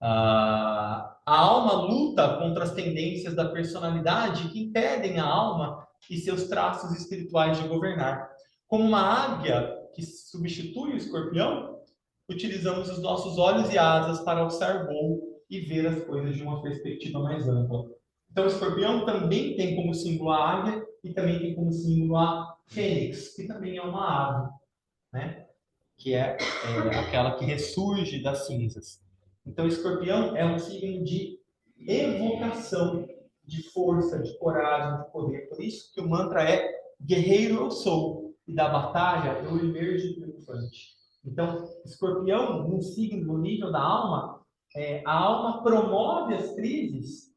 A alma luta contra as tendências da personalidade que impedem a alma e seus traços espirituais de governar. Como uma águia que substitui o escorpião, utilizamos os nossos olhos e asas para alçar voo e ver as coisas de uma perspectiva mais ampla. Então, o escorpião também tem como símbolo a águia e também tem como símbolo a fênix, que também é uma ave, né? Que é aquela que ressurge das cinzas. Então, o escorpião é um signo de evocação, de força, de coragem, de poder. Por isso que o mantra é guerreiro eu sou, e da batalha eu emerjo triunfante. Então, escorpião, no signo, no nível da alma, a alma promove as crises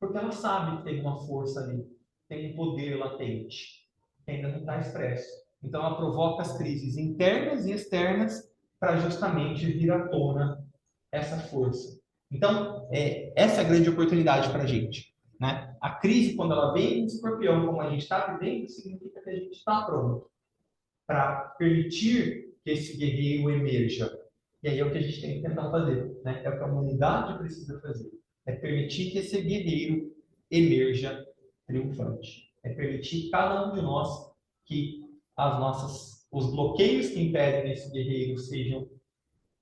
porque ela sabe que tem uma força ali, tem um poder latente, que ainda não está expresso. Então, ela provoca as crises internas e externas para justamente vir à tona essa força. Então, essa é a grande oportunidade para a gente, né? A crise, quando ela vem no escorpião, como a gente está vivendo, significa que a gente está pronto para permitir que esse guerreiro emerja. E aí é o que a gente tem que tentar fazer, né? É o que a humanidade precisa fazer. É permitir que esse guerreiro emerja triunfante. É permitir cada um de nós que os bloqueios que impedem esse guerreiro sejam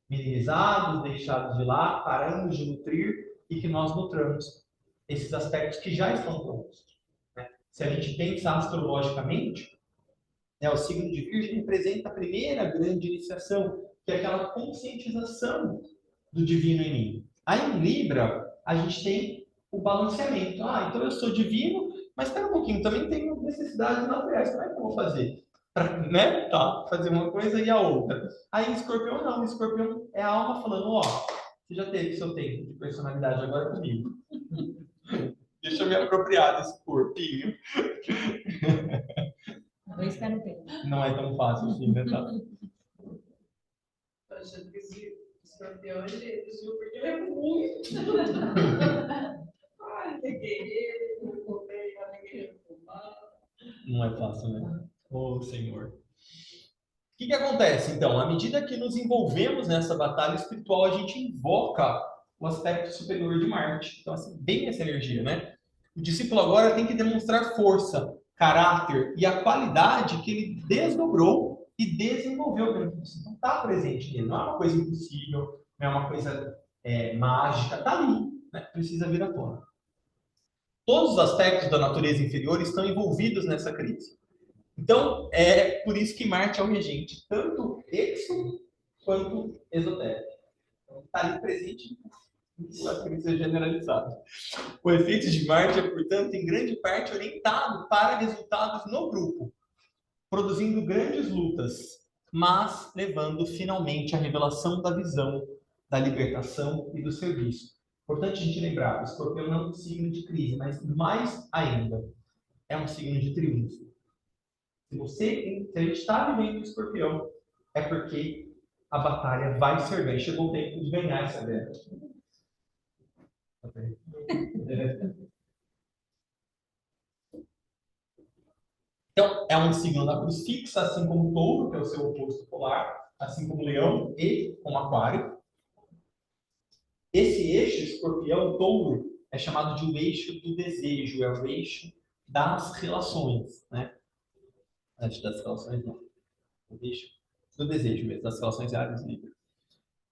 minimizados, deixados de lado, paramos de nutrir e que nós nutramos esses aspectos que já estão prontos. Né? Se a gente pensar astrologicamente, o signo de Virgem representa a primeira grande iniciação, que é aquela conscientização do divino em mim. Aí em Libra, a gente tem o balanceamento. Então eu sou divino, mas espera um pouquinho, também tenho necessidades naturais. Como é que eu vou fazer? Né? Fazer uma coisa e a outra. Aí Escorpião não, Escorpião é a alma falando, você já teve seu tempo de personalidade, agora comigo. Deixa eu me apropriar desse corpinho. Não é tão fácil assim, né? Tô achando que esse escorpião ele desviou porque ele é muito. Ai, peguei ele, comprei, peguei fumar. Não é fácil, né? Senhor. O que acontece, então? À medida que nos envolvemos nessa batalha espiritual, a gente invoca o aspecto superior de Marte. Então, assim, bem essa energia, né? O discípulo agora tem que demonstrar força, caráter e a qualidade que ele desdobrou e desenvolveu dentro de si. Então, está presente nele. Não é uma coisa impossível, não é uma coisa mágica. Está ali, né? Precisa vir à tona. Todos os aspectos da natureza inferior estão envolvidos nessa crise. Então, é por isso que Marte é o regente, tanto exo quanto esotérico. Então, está ali presente na crise generalizada. O efeito de Marte é, portanto, em grande parte orientado para resultados no grupo, produzindo grandes lutas, mas levando finalmente à revelação da visão, da libertação e do serviço. Importante a gente lembrar, o escorpião não é um signo de crise, mas mais ainda, é um signo de triunfo. Se a gente está vivendo o escorpião, é porque a batalha vai ser ganha. Chegou o tempo de ganhar essa guerra. Então, é um signo da cruz fixa, assim como o touro, que é o seu oposto polar, assim como o leão e como aquário. Esse eixo, escorpião-touro, é chamado de o eixo do desejo, é o eixo das relações, né? Antes das relações, não. O eixo do desejo mesmo, das relações Ares e Libra.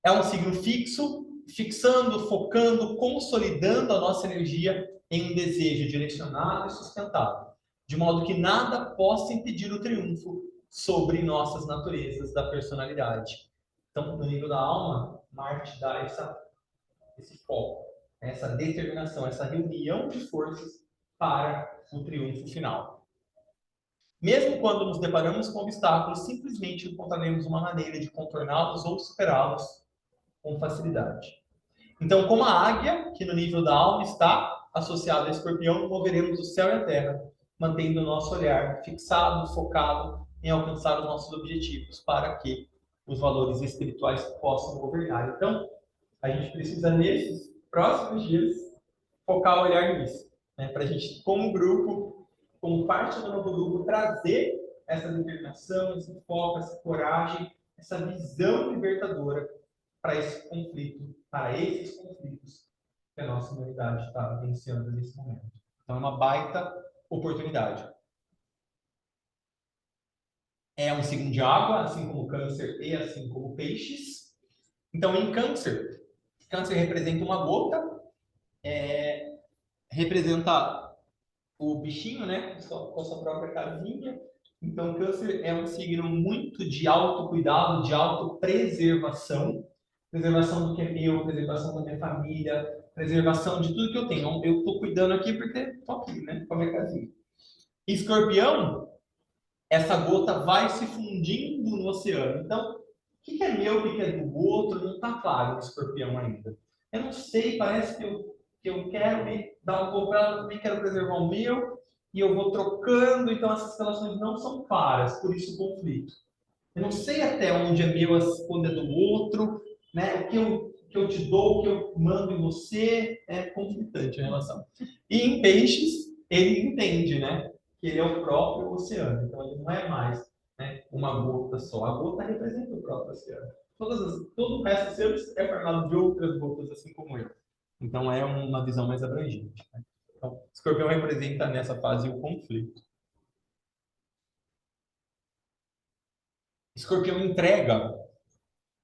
É um signo fixo, fixando, focando, consolidando a nossa energia em um desejo direcionado e sustentável, de modo que nada possa impedir o triunfo sobre nossas naturezas da personalidade. Então, no nível da alma, Marte dá esse foco, essa determinação, essa reunião de forças para o triunfo final. Mesmo quando nos deparamos com obstáculos, simplesmente encontraremos uma maneira de contorná-los ou superá-los com facilidade. Então, como a águia, que no nível da alma está associada a escorpião, moveremos o céu e a terra, mantendo o nosso olhar fixado, focado em alcançar os nossos objetivos, para que os valores espirituais possam governar. Então, a gente precisa, nesses próximos dias, focar o olhar nisso, né? Para a gente, como grupo, como parte do novo grupo, trazer essa determinação, esse foco, essa coragem, essa visão libertadora para esse conflito, para esses conflitos que a nossa humanidade está vivenciando nesse momento. Então, é uma baita oportunidade. É um signo de água, assim como Câncer e assim como Peixes. Então, em Câncer, Câncer representa uma gota, representa o bichinho, né, com a sua própria casinha. Então, Câncer é um signo muito de autocuidado, de autopreservação. Preservação do que é meu, preservação da minha família, preservação de tudo que eu tenho. Eu estou cuidando aqui porque estou aqui, né, com a minha casinha. Escorpião, essa gota vai se fundindo no oceano. Então, o que é meu, o que é do outro, não está claro no escorpião ainda. Eu não sei, parece que eu quero me dar um pouco para ela, também quero preservar o meu, e eu vou trocando, então essas relações não são claras, por isso o conflito. Eu não sei até onde é meu, onde é do outro, né? O que eu te dou, o que eu mando em você, é conflitante a relação. E em Peixes, ele entende, né? Que ele é o próprio oceano, então ele não é mais, né, uma gota só. A gota representa o próprio oceano. Todo o resto do oceano é formado de outras gotas, assim como eu. Então é uma visão mais abrangente. Né? Então, Escorpião representa nessa fase o conflito. Escorpião entrega,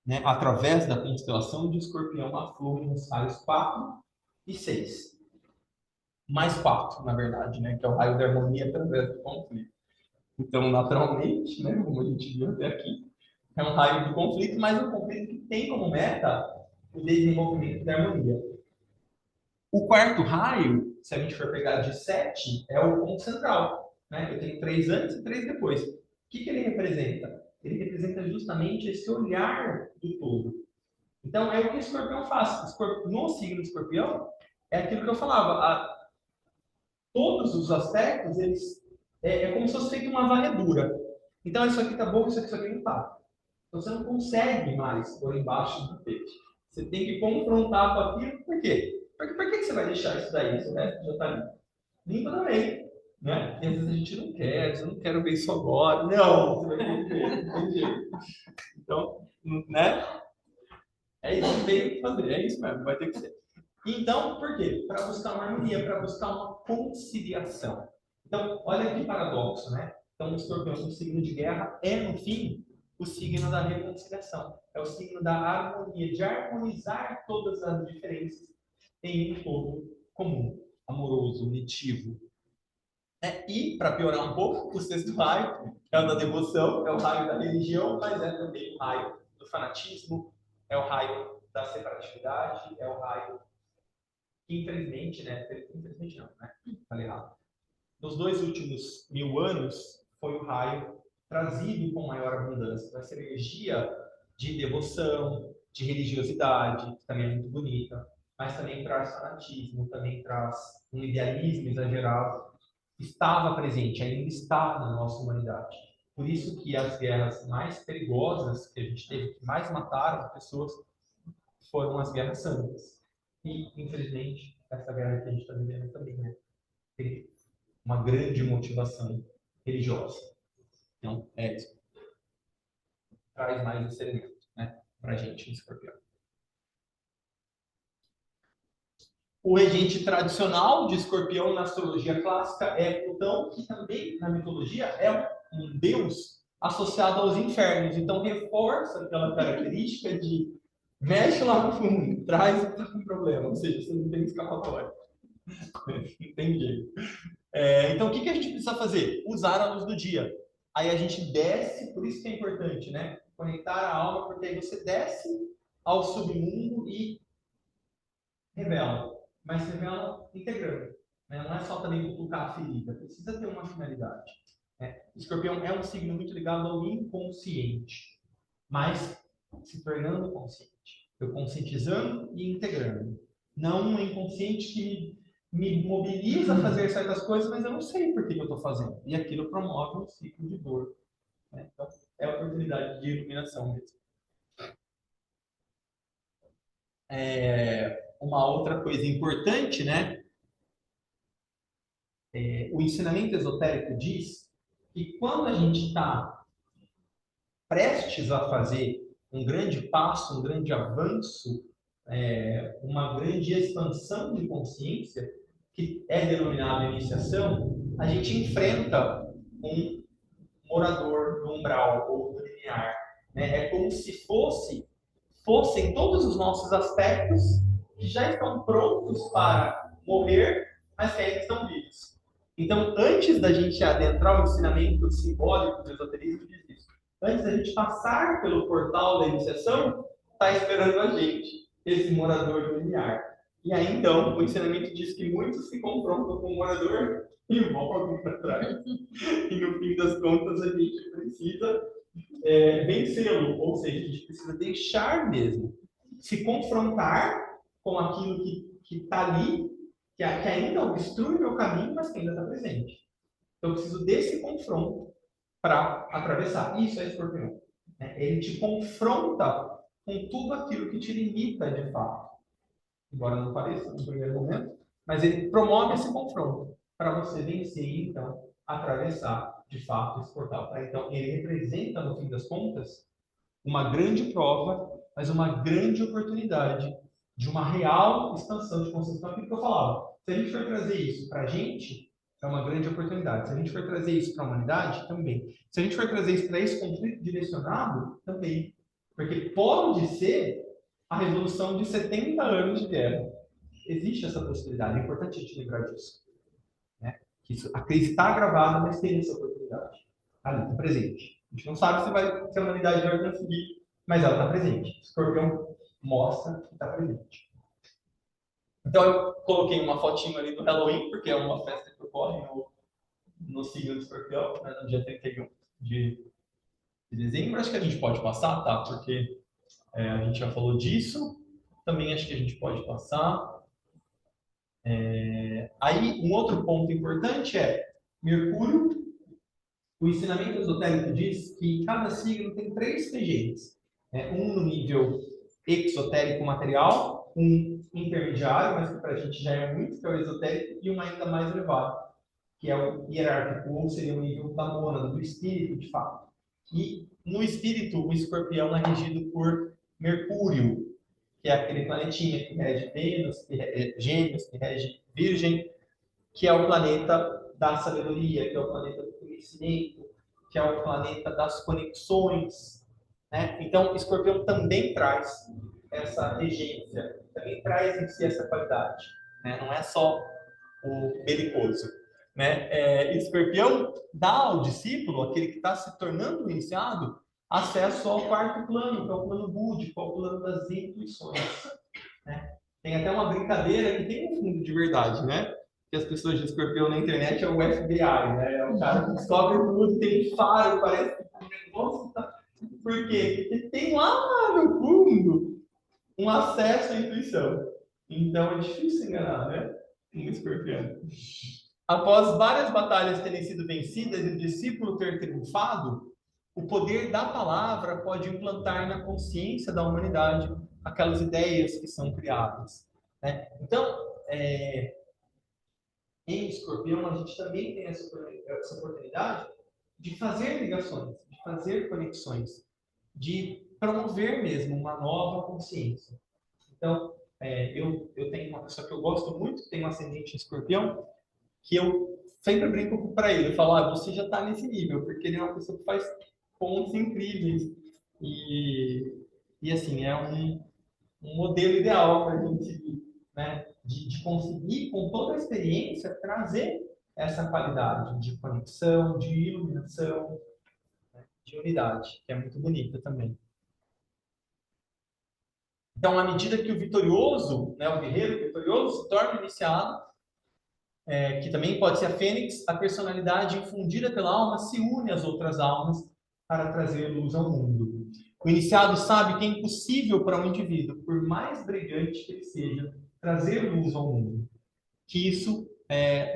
né, através da constelação de Escorpião, a flor nos raios 4 e 6. Mais 4, na verdade, né, que é o raio da harmonia através do conflito. Então, naturalmente, né, como a gente viu até aqui, é um raio do conflito, mas um conflito que tem como meta o desenvolvimento da harmonia. O quarto raio, se a gente for pegar de 7, é o ponto central. Né? Eu tenho 3 antes e 3 depois. O que ele representa? Ele representa justamente esse olhar do todo. Então, é o que o escorpião faz. No signo de escorpião, é aquilo que eu falava. Todos os aspectos, é como se fosse feito uma varredura. Então, isso aqui tá bom, isso aqui não tá. Então, você não consegue mais pôr embaixo do tapete. Você tem que confrontar com aquilo. Por quê? Porque por que você vai deixar isso daí? Se o resto já está limpo. Limpa também. Né? E às vezes a gente não quer, eu não quero ver isso agora. Não, você vai ter que ver, não tem jeito. Então, né? É isso que tem que fazer, é isso mesmo, vai ter que ser. Então, por quê? Para buscar uma harmonia, para buscar uma conciliação. Então, olha que paradoxo, né? Então, o escorpião, o signo de guerra, é, no fim, o signo da reconciliação. É o signo da harmonia, de harmonizar todas as diferenças em um todo comum, amoroso, unitivo. E, para piorar um pouco, o sexto raio é o da devoção, é o raio da religião, mas é também o raio do fanatismo, é o raio da separatividade, é o raio que, infelizmente, né? Infelizmente não, né? Falei errado. Nos 2 últimos 1000 anos, foi o raio trazido com maior abundância. Essa energia de devoção, de religiosidade, que também é muito bonita, mas também traz fanatismo, também traz um idealismo exagerado. Estava presente, ainda está na nossa humanidade. Por isso que as guerras mais perigosas que a gente teve, que mais mataram pessoas, foram as guerras santas. E, infelizmente, essa guerra que a gente está vivendo também, né, tem uma grande motivação religiosa. Então, é isso. Traz mais esse elemento, né, para a gente, em Escorpião. O regente tradicional de Escorpião na astrologia clássica é Plutão, que também na mitologia é um deus associado aos infernos. Então, reforça aquela característica de mexe lá no fundo, traz o que está com problema, ou seja, você não tem escapatória. Não tem jeito. Então, o que a gente precisa fazer? Usar a luz do dia. Aí a gente desce, por isso que é importante, né? Conectar a alma, porque aí você desce ao submundo e revela. Mas revela integrando. Né? Não é só também cutucar a ferida. Precisa ter uma finalidade. Né? O escorpião é um signo muito ligado ao inconsciente. Mas se tornando consciente. Eu conscientizando e integrando. Não um inconsciente que me mobiliza a fazer certas coisas, mas eu não sei por que eu estou fazendo. E aquilo promove um ciclo de dor. Né? Então, é a oportunidade de iluminação mesmo. Uma outra coisa importante, né? o ensinamento esotérico diz que quando a gente está prestes a fazer um grande passo, um grande avanço, uma grande expansão de consciência, que é denominada iniciação, a gente enfrenta um morador do umbral ou do linear. Né? É como se fossem todos os nossos aspectos que já estão prontos para morrer, mas que ainda estão vivos. Então, antes da gente adentrar o ensinamento simbólico do esoterismo, diz isso. Antes da gente passar pelo portal da iniciação, está esperando a gente, esse morador do linear. E aí, então, o ensinamento diz que muitos se confrontam com o morador e voltam para trás. E, no fim das contas, a gente precisa vencê-lo, ou seja, a gente precisa deixar mesmo, se confrontar com aquilo que está ali, que ainda obstrui o meu caminho, mas que ainda está presente. Então, eu preciso desse confronto para atravessar. Isso é Escorpião. Ele te confronta com tudo aquilo que te limita de fato. Embora não pareça no primeiro momento, mas ele promove esse confronto para você vencer e, então, atravessar de fato esse portal. Então, ele representa, no fim das contas, uma grande prova, mas uma grande oportunidade de uma real expansão de consciência. Então, aquilo que eu falava, se a gente for trazer isso para a gente, é uma grande oportunidade. Se a gente for trazer isso para a humanidade, também. Se a gente for trazer isso para esse conflito direcionado, também. Porque pode ser a resolução de 70 anos de guerra. Existe essa possibilidade. É importante a gente lembrar disso. Né? Que a crise está gravada, mas tem essa oportunidade. Ali, está presente. A gente não sabe se a humanidade vai conseguir, mas ela está presente. O Escorpião mostra que está presente. Então, eu coloquei uma fotinho ali do Halloween, porque é uma festa que ocorre no signo do Escorpião, né, no dia 31 de dezembro. Acho que a gente pode passar, tá? Porque a gente já falou disso. Também acho que a gente pode passar. Aí, um outro ponto importante é Mercúrio. O ensinamento esotérico diz que cada signo tem 3 regentes. Um no nível exotérico material, um intermediário, mas que para a gente já é muito, que é o esotérico, e um ainda mais elevado, que é o hierárquico, ou seria o nível da mônada, do espírito, de fato. E no espírito, o escorpião é regido por Mercúrio, que é aquele planetinha que rege Vênus, que rege Gêmeos, que rege Virgem, que é o planeta da sabedoria, que é o planeta do conhecimento, que é o planeta das conexões. Né? Então, Escorpião também traz essa regência, também traz em si essa qualidade. Né? Não é só o belicoso. Né? Escorpião dá ao discípulo, aquele que está se tornando iniciado, acesso ao 4º plano, que é o plano búdico, ao plano das intuições. Né? Tem até uma brincadeira que tem um fundo de verdade, né? Que as pessoas de Escorpião na internet é o FBI, né? É o cara que descobre tudo, tem um faro, parece que o negócio tá... Por quê? Porque tem lá no fundo um acesso à intuição. Então é difícil enganar, né? Um escorpião. Após várias batalhas terem sido vencidas e o discípulo ter triunfado, o poder da palavra pode implantar na consciência da humanidade aquelas ideias que são criadas. Né? Então, em Escorpião, a gente também tem essa oportunidade de fazer ligações, de fazer conexões, de promover mesmo uma nova consciência. Então, eu tenho uma pessoa que eu gosto muito, tem um ascendente em Escorpião, que eu sempre brinco para ele, eu falo, você já está nesse nível, porque ele é uma pessoa que faz pontos incríveis e assim, é um modelo ideal para a gente seguir, né? De conseguir, com toda a experiência, trazer essa qualidade de conexão, de iluminação, né? De unidade, que é muito bonita também. Então, à medida que o vitorioso, né, o guerreiro vitorioso, se torna iniciado, que também pode ser a fênix, a personalidade infundida pela alma se une às outras almas para trazer luz ao mundo. O iniciado sabe que é impossível para um indivíduo, por mais brilhante que ele seja, trazer luz ao mundo. Que isso,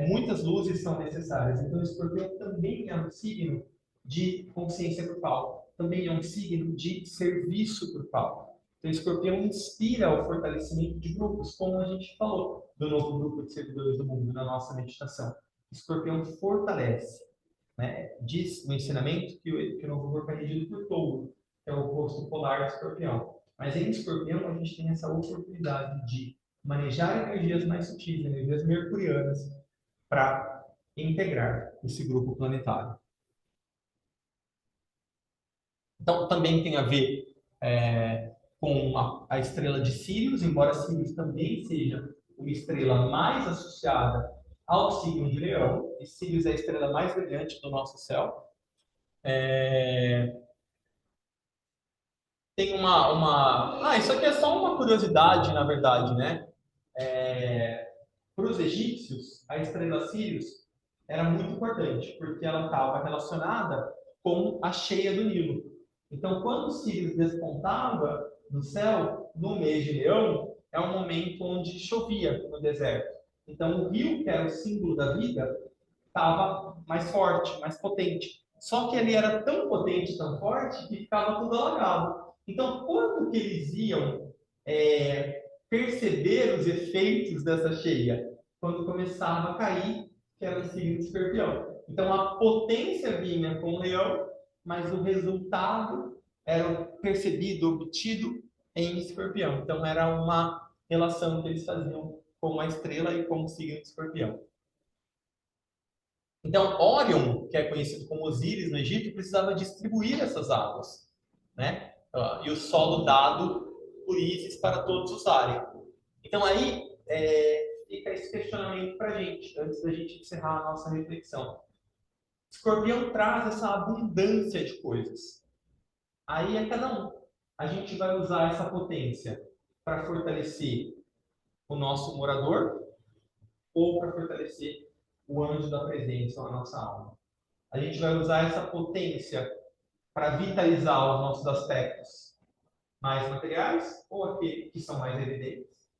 muitas luzes são necessárias. Então, o Escorpião também é um signo de consciência grupal, também é um signo de serviço grupal. Então, o Escorpião inspira o fortalecimento de grupos, como a gente falou, do novo grupo de servidores do mundo na nossa meditação. Escorpião fortalece, né? Diz no ensinamento que o novo corpo é regido por Touro, que é o oposto polar do Escorpião. Mas em Escorpião a gente tem essa oportunidade de manejar energias mais sutis, energias mercurianas, para integrar esse grupo planetário. Então, também tem a ver com a estrela de Sírius, embora Sírius também seja uma estrela mais associada ao signo de Leão, e Sírius é a estrela mais brilhante do nosso céu. Tem isso aqui é só uma curiosidade, na verdade, né? Para os egípcios, a estrela Sírius era muito importante, porque ela estava relacionada com a cheia do Nilo. Então, quando Sírius despontava no céu, no mês de Leão, é um momento onde chovia no deserto. Então, o rio, que era o símbolo da vida, estava mais forte, mais potente. Só que ele era tão potente, tão forte, que ficava tudo alagado. Então, quando que eles iam perceber os efeitos dessa cheia? Quando começava a cair, que era o signo de Escorpião. Então, a potência vinha com o leão, mas o resultado era percebido, obtido em Escorpião. Então, era uma relação que eles faziam com a estrela e com o signo de Escorpião. Então, Órion, que é conhecido como Osíris no Egito, precisava distribuir essas águas, né? E o solo dado por Ísis para todos usarem. Então, aí fica esse questionamento para a gente, antes da gente encerrar a nossa reflexão. Escorpião traz essa abundância de coisas. Aí é cada um. A gente vai usar essa potência para fortalecer o nosso morador ou para fortalecer o anjo da presença, a nossa alma. A gente vai usar essa potência para vitalizar os nossos aspectos mais materiais ou aqueles que são mais evidentes,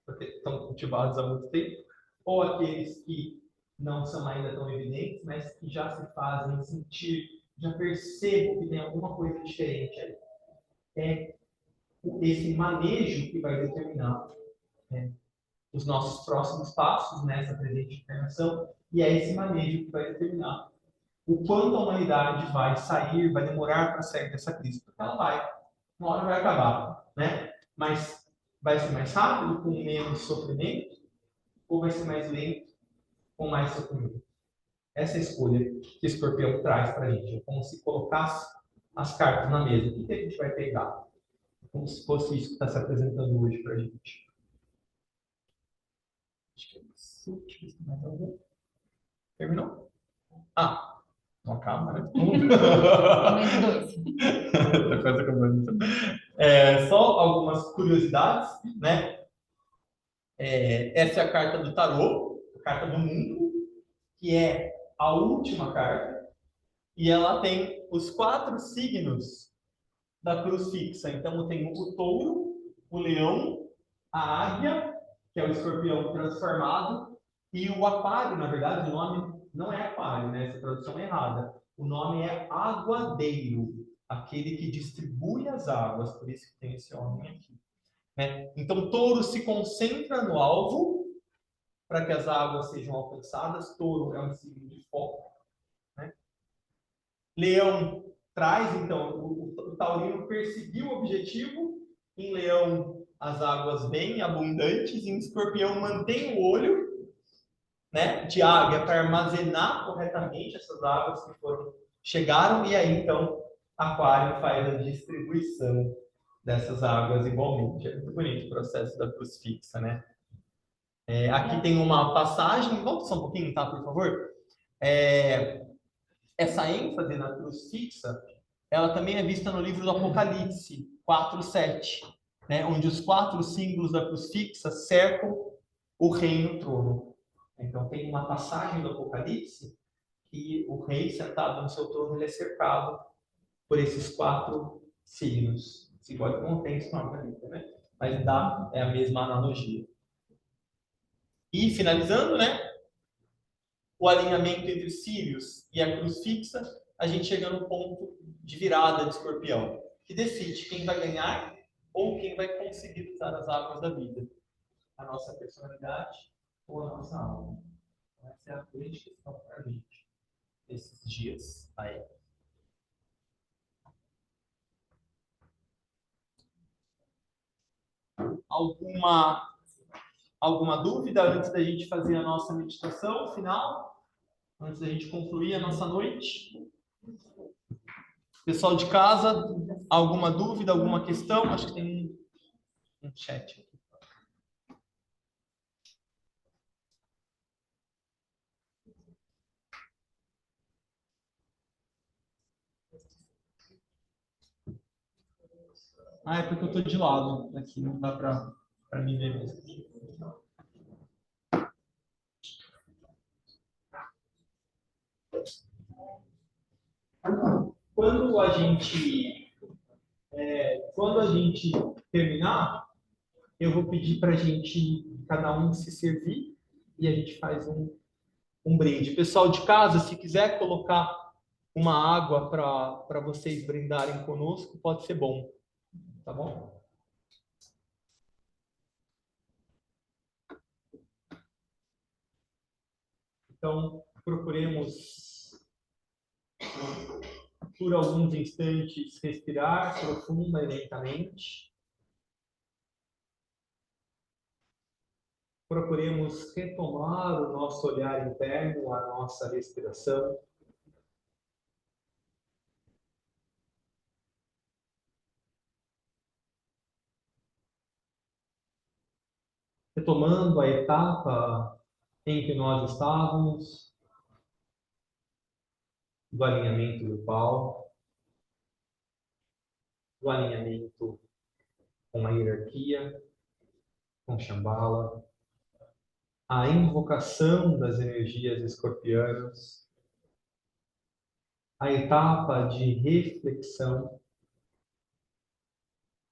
porque estão cultivados há muito tempo, ou aqueles que não são ainda tão evidentes, mas que já se fazem sentir, já percebo que tem alguma coisa diferente aí. É esse manejo que vai determinar os nossos próximos passos nessa presente encarnação, e é esse manejo que vai determinar o quanto a humanidade vai sair, vai demorar para sair dessa crise, porque ela vai, uma hora vai acabar, né? Mas vai ser mais rápido, com menos sofrimento, ou vai ser mais lento, com mais sofrimento? Essa é a escolha que o Escorpião traz para a gente. É como se colocasse as cartas na mesa. O que a gente vai pegar? Como se fosse isso que está se apresentando hoje para a gente. Acho que é isso. Deixa eu ver se tem mais algum. Terminou? Não acaba, né? Mais dois. Tá quase acabando. Só algumas curiosidades, né? Essa é a carta do tarô, a carta do mundo, que é a última carta, e ela tem os 4 signos da cruz fixa. Então, eu tenho o touro, o leão, a águia, que é o escorpião transformado, e o aquário, na verdade, o nome não é aquário, né? Essa tradução é errada. O nome é aguadeiro, aquele que distribui as águas, por isso que tem esse homem aqui. Né? Então, touro se concentra no alvo para que as águas sejam alcançadas. Touro é um signo de foco. Né? Leão traz, então, o taurino perseguiu o objetivo. Em Leão, as águas bem abundantes. Em Escorpião, mantém o olho, né, de águia para armazenar corretamente essas águas que chegaram. E aí, então, Aquário faz a distribuição dessas águas igualmente. É muito bonito o processo da cruz fixa, né? Aqui tem uma passagem, volta só um pouquinho, tá, por favor? Essa ênfase na cruz fixa, ela também é vista no livro do Apocalipse 4:7, né, onde os 4 símbolos da cruz fixa cercam o rei no trono. Então tem uma passagem do Apocalipse que o rei sentado no seu trono ele é cercado por esses 4 signos. Se pode não tem isso na Bíblia, né? Mas é a mesma analogia. E finalizando, né? O alinhamento entre Sírius e a cruz fixa, a gente chega no ponto de virada de Escorpião, que decide quem vai ganhar ou quem vai conseguir usar as águas da vida. A nossa personalidade ou a nossa alma. Essa é a grande questão para a gente esses dias aí. Alguma dúvida antes da gente fazer a nossa meditação final? Antes da gente concluir a nossa noite? Pessoal de casa, alguma dúvida, alguma questão? Acho que tem um chat aqui. Ah, é porque eu estou de lado aqui, não dá para me ver mesmo. Quando a gente terminar, eu vou pedir para a gente, cada um se servir e a gente faz um brinde. Pessoal de casa, se quiser colocar uma água para vocês brindarem conosco, pode ser bom, tá bom? Então, procuremos por alguns instantes respirar profunda e lentamente. Procuremos retomar o nosso olhar interno, a nossa respiração. Retomando a etapa em que nós estávamos, do alinhamento grupal, do alinhamento com a hierarquia, com Shambhala, a invocação das energias escorpianas, a etapa de reflexão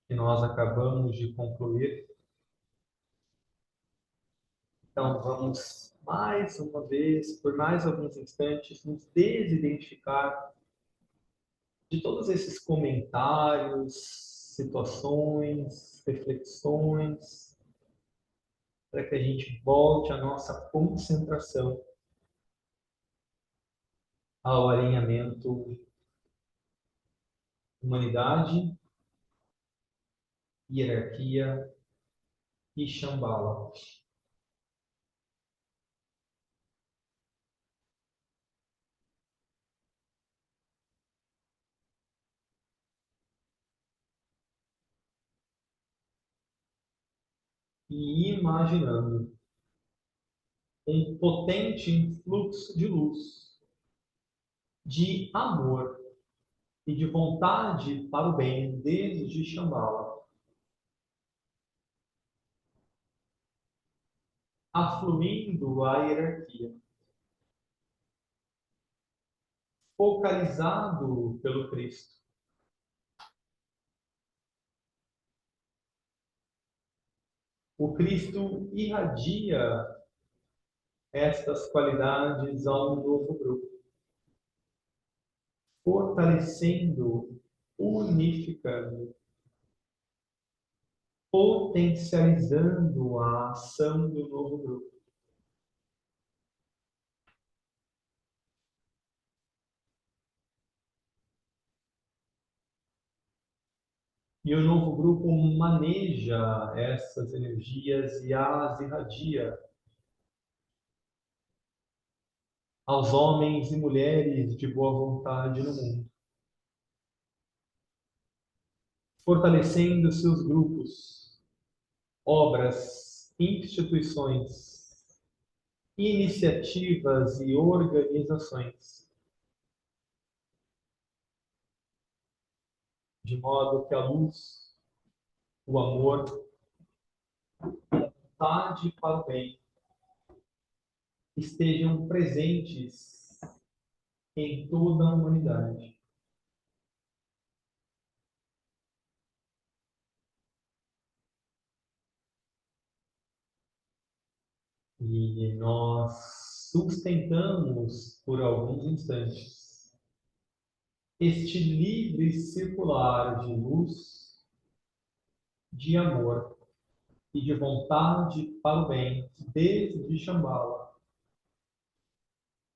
que nós acabamos de concluir. Então, vamos mais uma vez, por mais alguns instantes, nos desidentificar de todos esses comentários, situações, reflexões, para que a gente volte a nossa concentração ao alinhamento humanidade, hierarquia e Shambhala. E imaginando um potente influxo de luz, de amor e de vontade para o bem desde Shambhala, afluindo a hierarquia, focalizado pelo Cristo. O Cristo irradia estas qualidades a um novo grupo, fortalecendo, unificando, potencializando a ação do novo grupo. E o novo grupo maneja essas energias e as irradia aos homens e mulheres de boa vontade no mundo, fortalecendo seus grupos, obras, instituições, iniciativas e organizações, de modo que a luz, o amor, a vontade para o bem estejam presentes em toda a humanidade. E nós sustentamos por alguns instantes este livre circular de luz, de amor e de vontade para o bem desde Shambhala,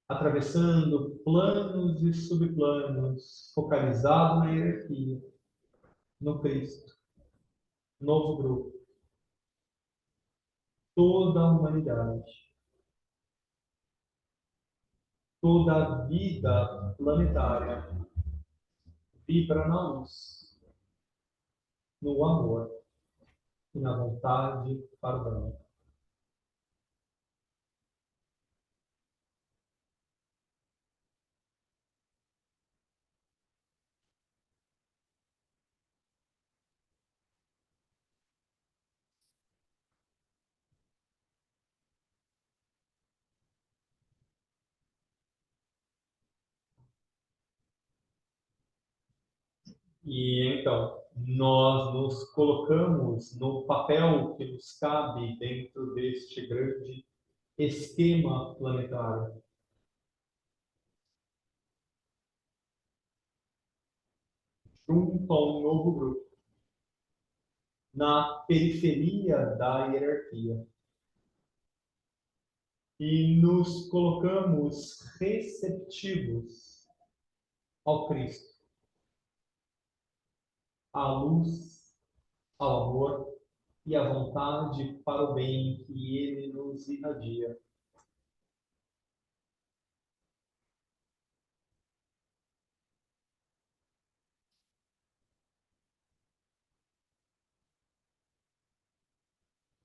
atravessando planos e subplanos, focalizado na hierarquia, no Cristo, novo grupo, toda a humanidade, toda a vida planetária vibra na luz, no amor e na vontade para o bem. E então, nós nos colocamos no papel que nos cabe dentro deste grande esquema planetário. Junto a um novo grupo, na periferia da hierarquia. E nos colocamos receptivos ao Cristo, à luz, ao amor e à vontade para o bem que Ele nos irradia.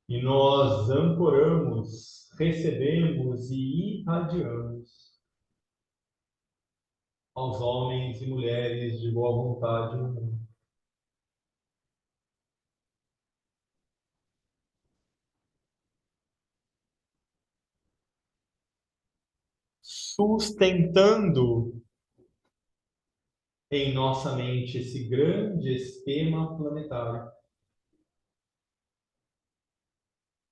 E nós ancoramos, recebemos e irradiamos aos homens e mulheres de boa vontade no mundo. Sustentando em nossa mente esse grande esquema planetário.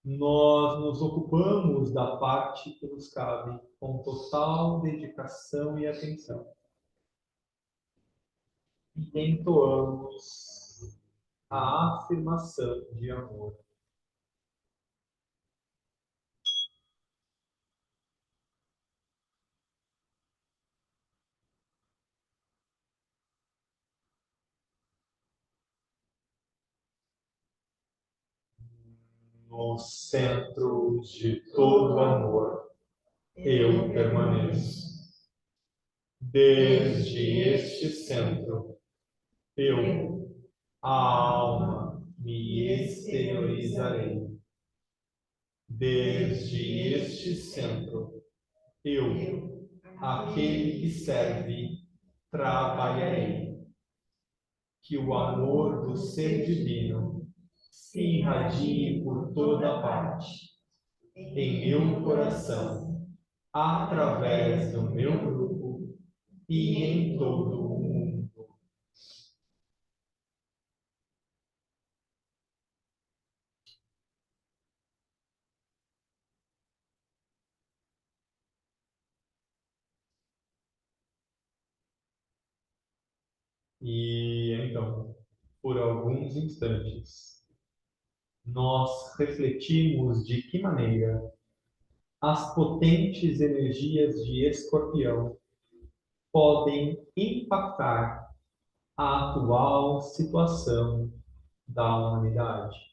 Nós nos ocupamos da parte que nos cabe com total dedicação e atenção. E entoamos a afirmação de amor. No centro de todo amor, eu permaneço. Desde este centro, eu, a alma, me exteriorizarei. Desde este centro, eu, aquele que serve, trabalharei. Que o amor do ser divino se irradie por toda parte, em meu coração, através do meu grupo e em todo o mundo. E então, por alguns instantes, nós refletimos de que maneira as potentes energias de Escorpião podem impactar a atual situação da humanidade.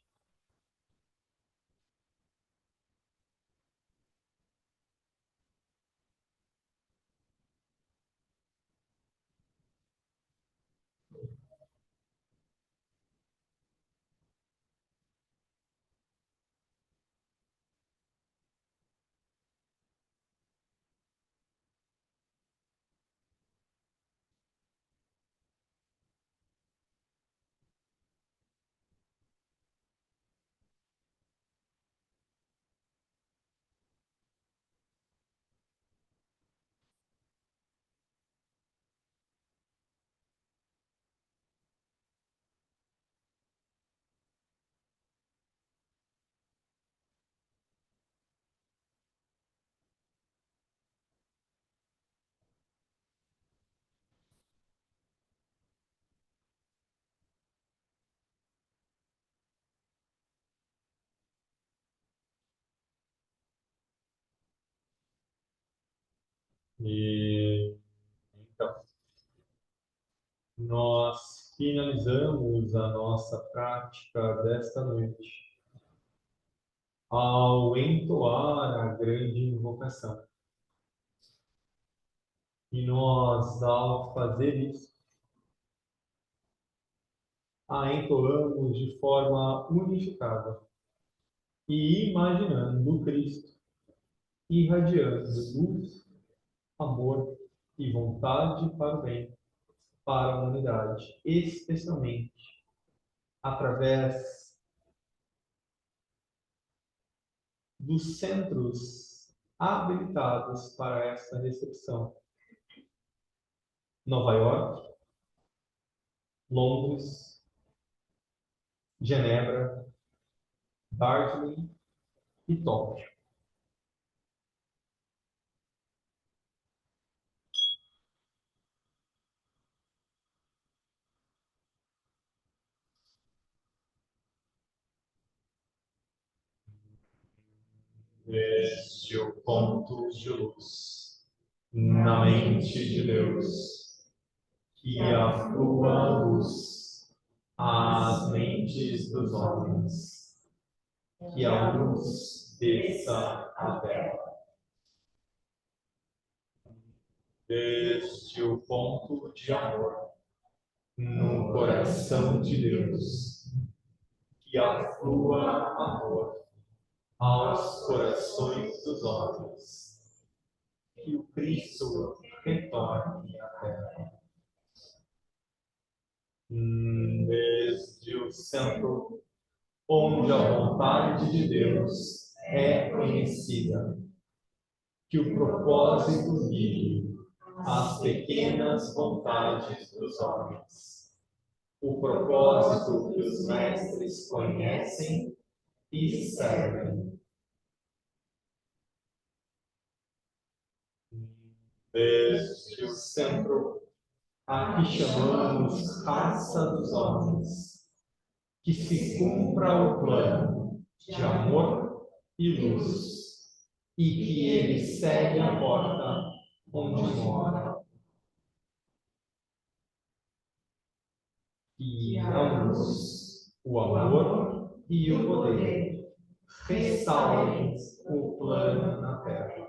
E então, nós finalizamos a nossa prática desta noite ao entoar a grande invocação. E nós, ao fazer isso, a entoamos de forma unificada e imaginando o Cristo irradiando luz, amor e vontade para o bem, para a humanidade, especialmente através dos centros habilitados para essa recepção. Nova York, Londres, Genebra, Darjeeling e Tóquio. Este é o ponto de luz na mente de Deus, que aflua a luz às mentes dos homens, que a luz desça à terra. Este é o ponto de amor no coração de Deus, que aflua amor aos corações dos homens, que o Cristo retorne à terra. Desde o centro onde a vontade de Deus é conhecida, que o propósito guie as pequenas vontades dos homens, o propósito que os mestres conhecem e servem. Desde o centro a que chamamos raça dos homens, que se cumpra o plano de amor e luz, e que ele segue a porta onde mora. E a luz, o amor e o poder restaurem o plano na terra.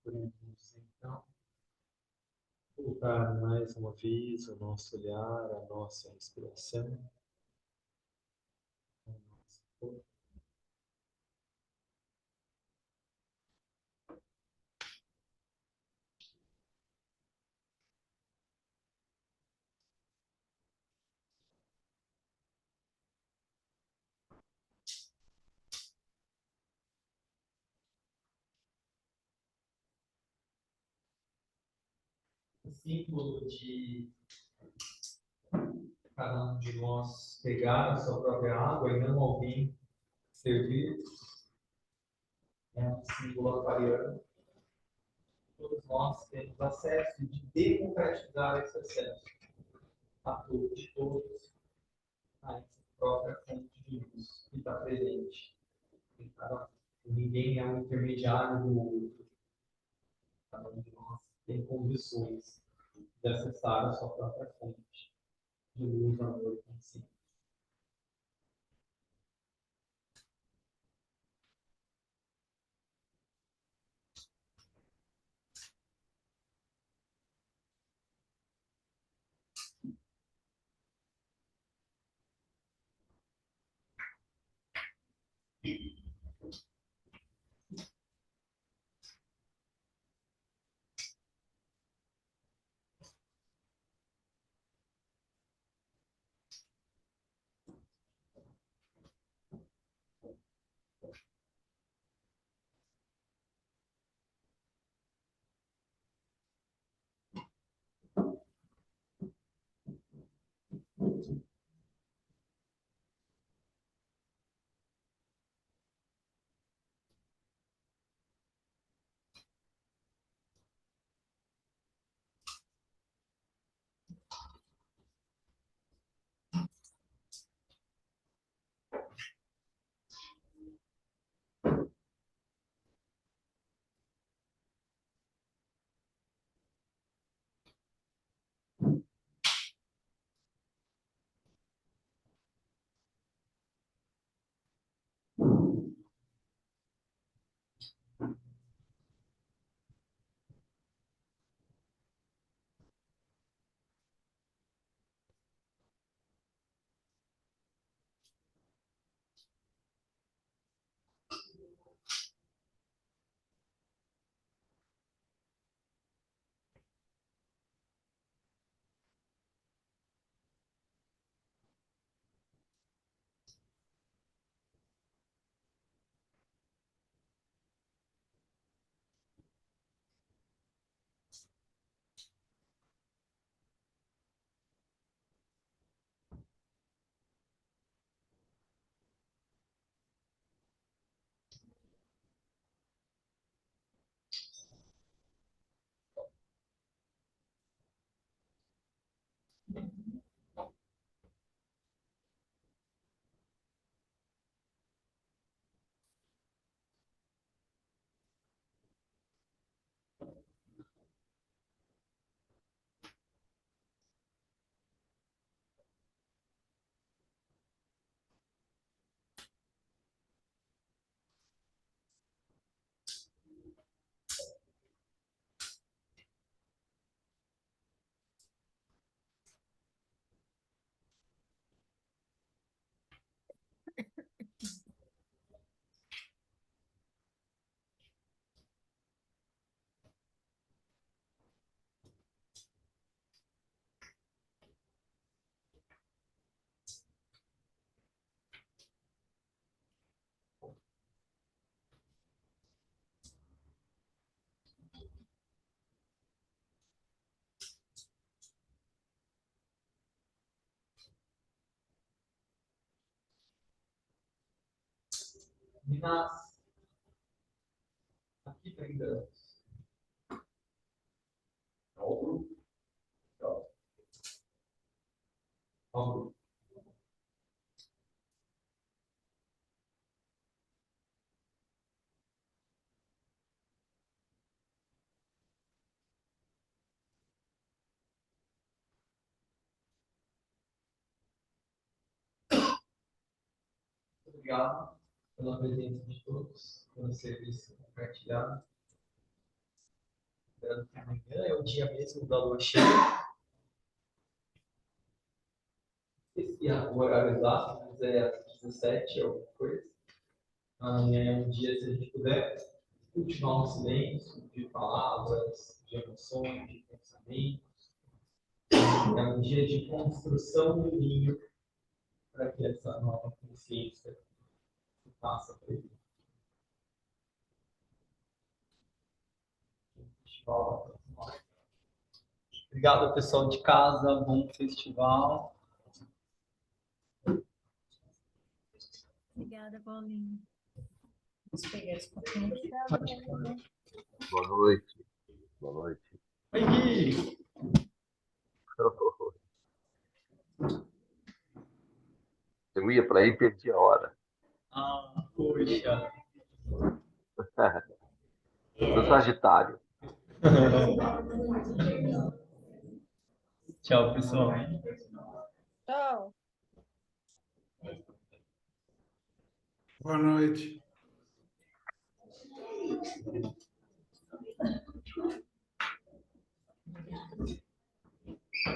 Procuremos, então, Voltar mais uma vez o nosso olhar, a nossa respiração. O nosso corpo. O símbolo de cada um de nós pegar a sua própria água e não alguém servir, é um símbolo aquariano. Todos nós temos acesso de democratizar esse acesso a todos, de todos, a essa própria fonte de luz que está presente em cada um. Ninguém é um intermediário do outro. Cada um de nós tem condições de acessar a sua própria fonte de luz, amor e consciência. E nas aqui prendamos ao grupo, ao grupo. Obrigado pela presença de todos, pelo serviço compartilhado. Lembrando que amanhã é o dia mesmo da lua cheia. Esqueci o horário exato, mas é às 17 alguma coisa. Amanhã é um dia, se a gente puder, cultivar um silêncio de palavras, de emoções, de pensamentos. É um dia de construção do ninho para que essa nova consciência se faça presente. Obrigado, pessoal de casa. Bom festival. Obrigada, Paulinho. Vamos pegar esse pouquinho aqui. Boa noite. Boa noite. Oi, Gui. Eu ia para aí e perdi a hora. Ah, poxa. Eu sou Sagitário. Tchau, pessoal. Tchau. Boa noite.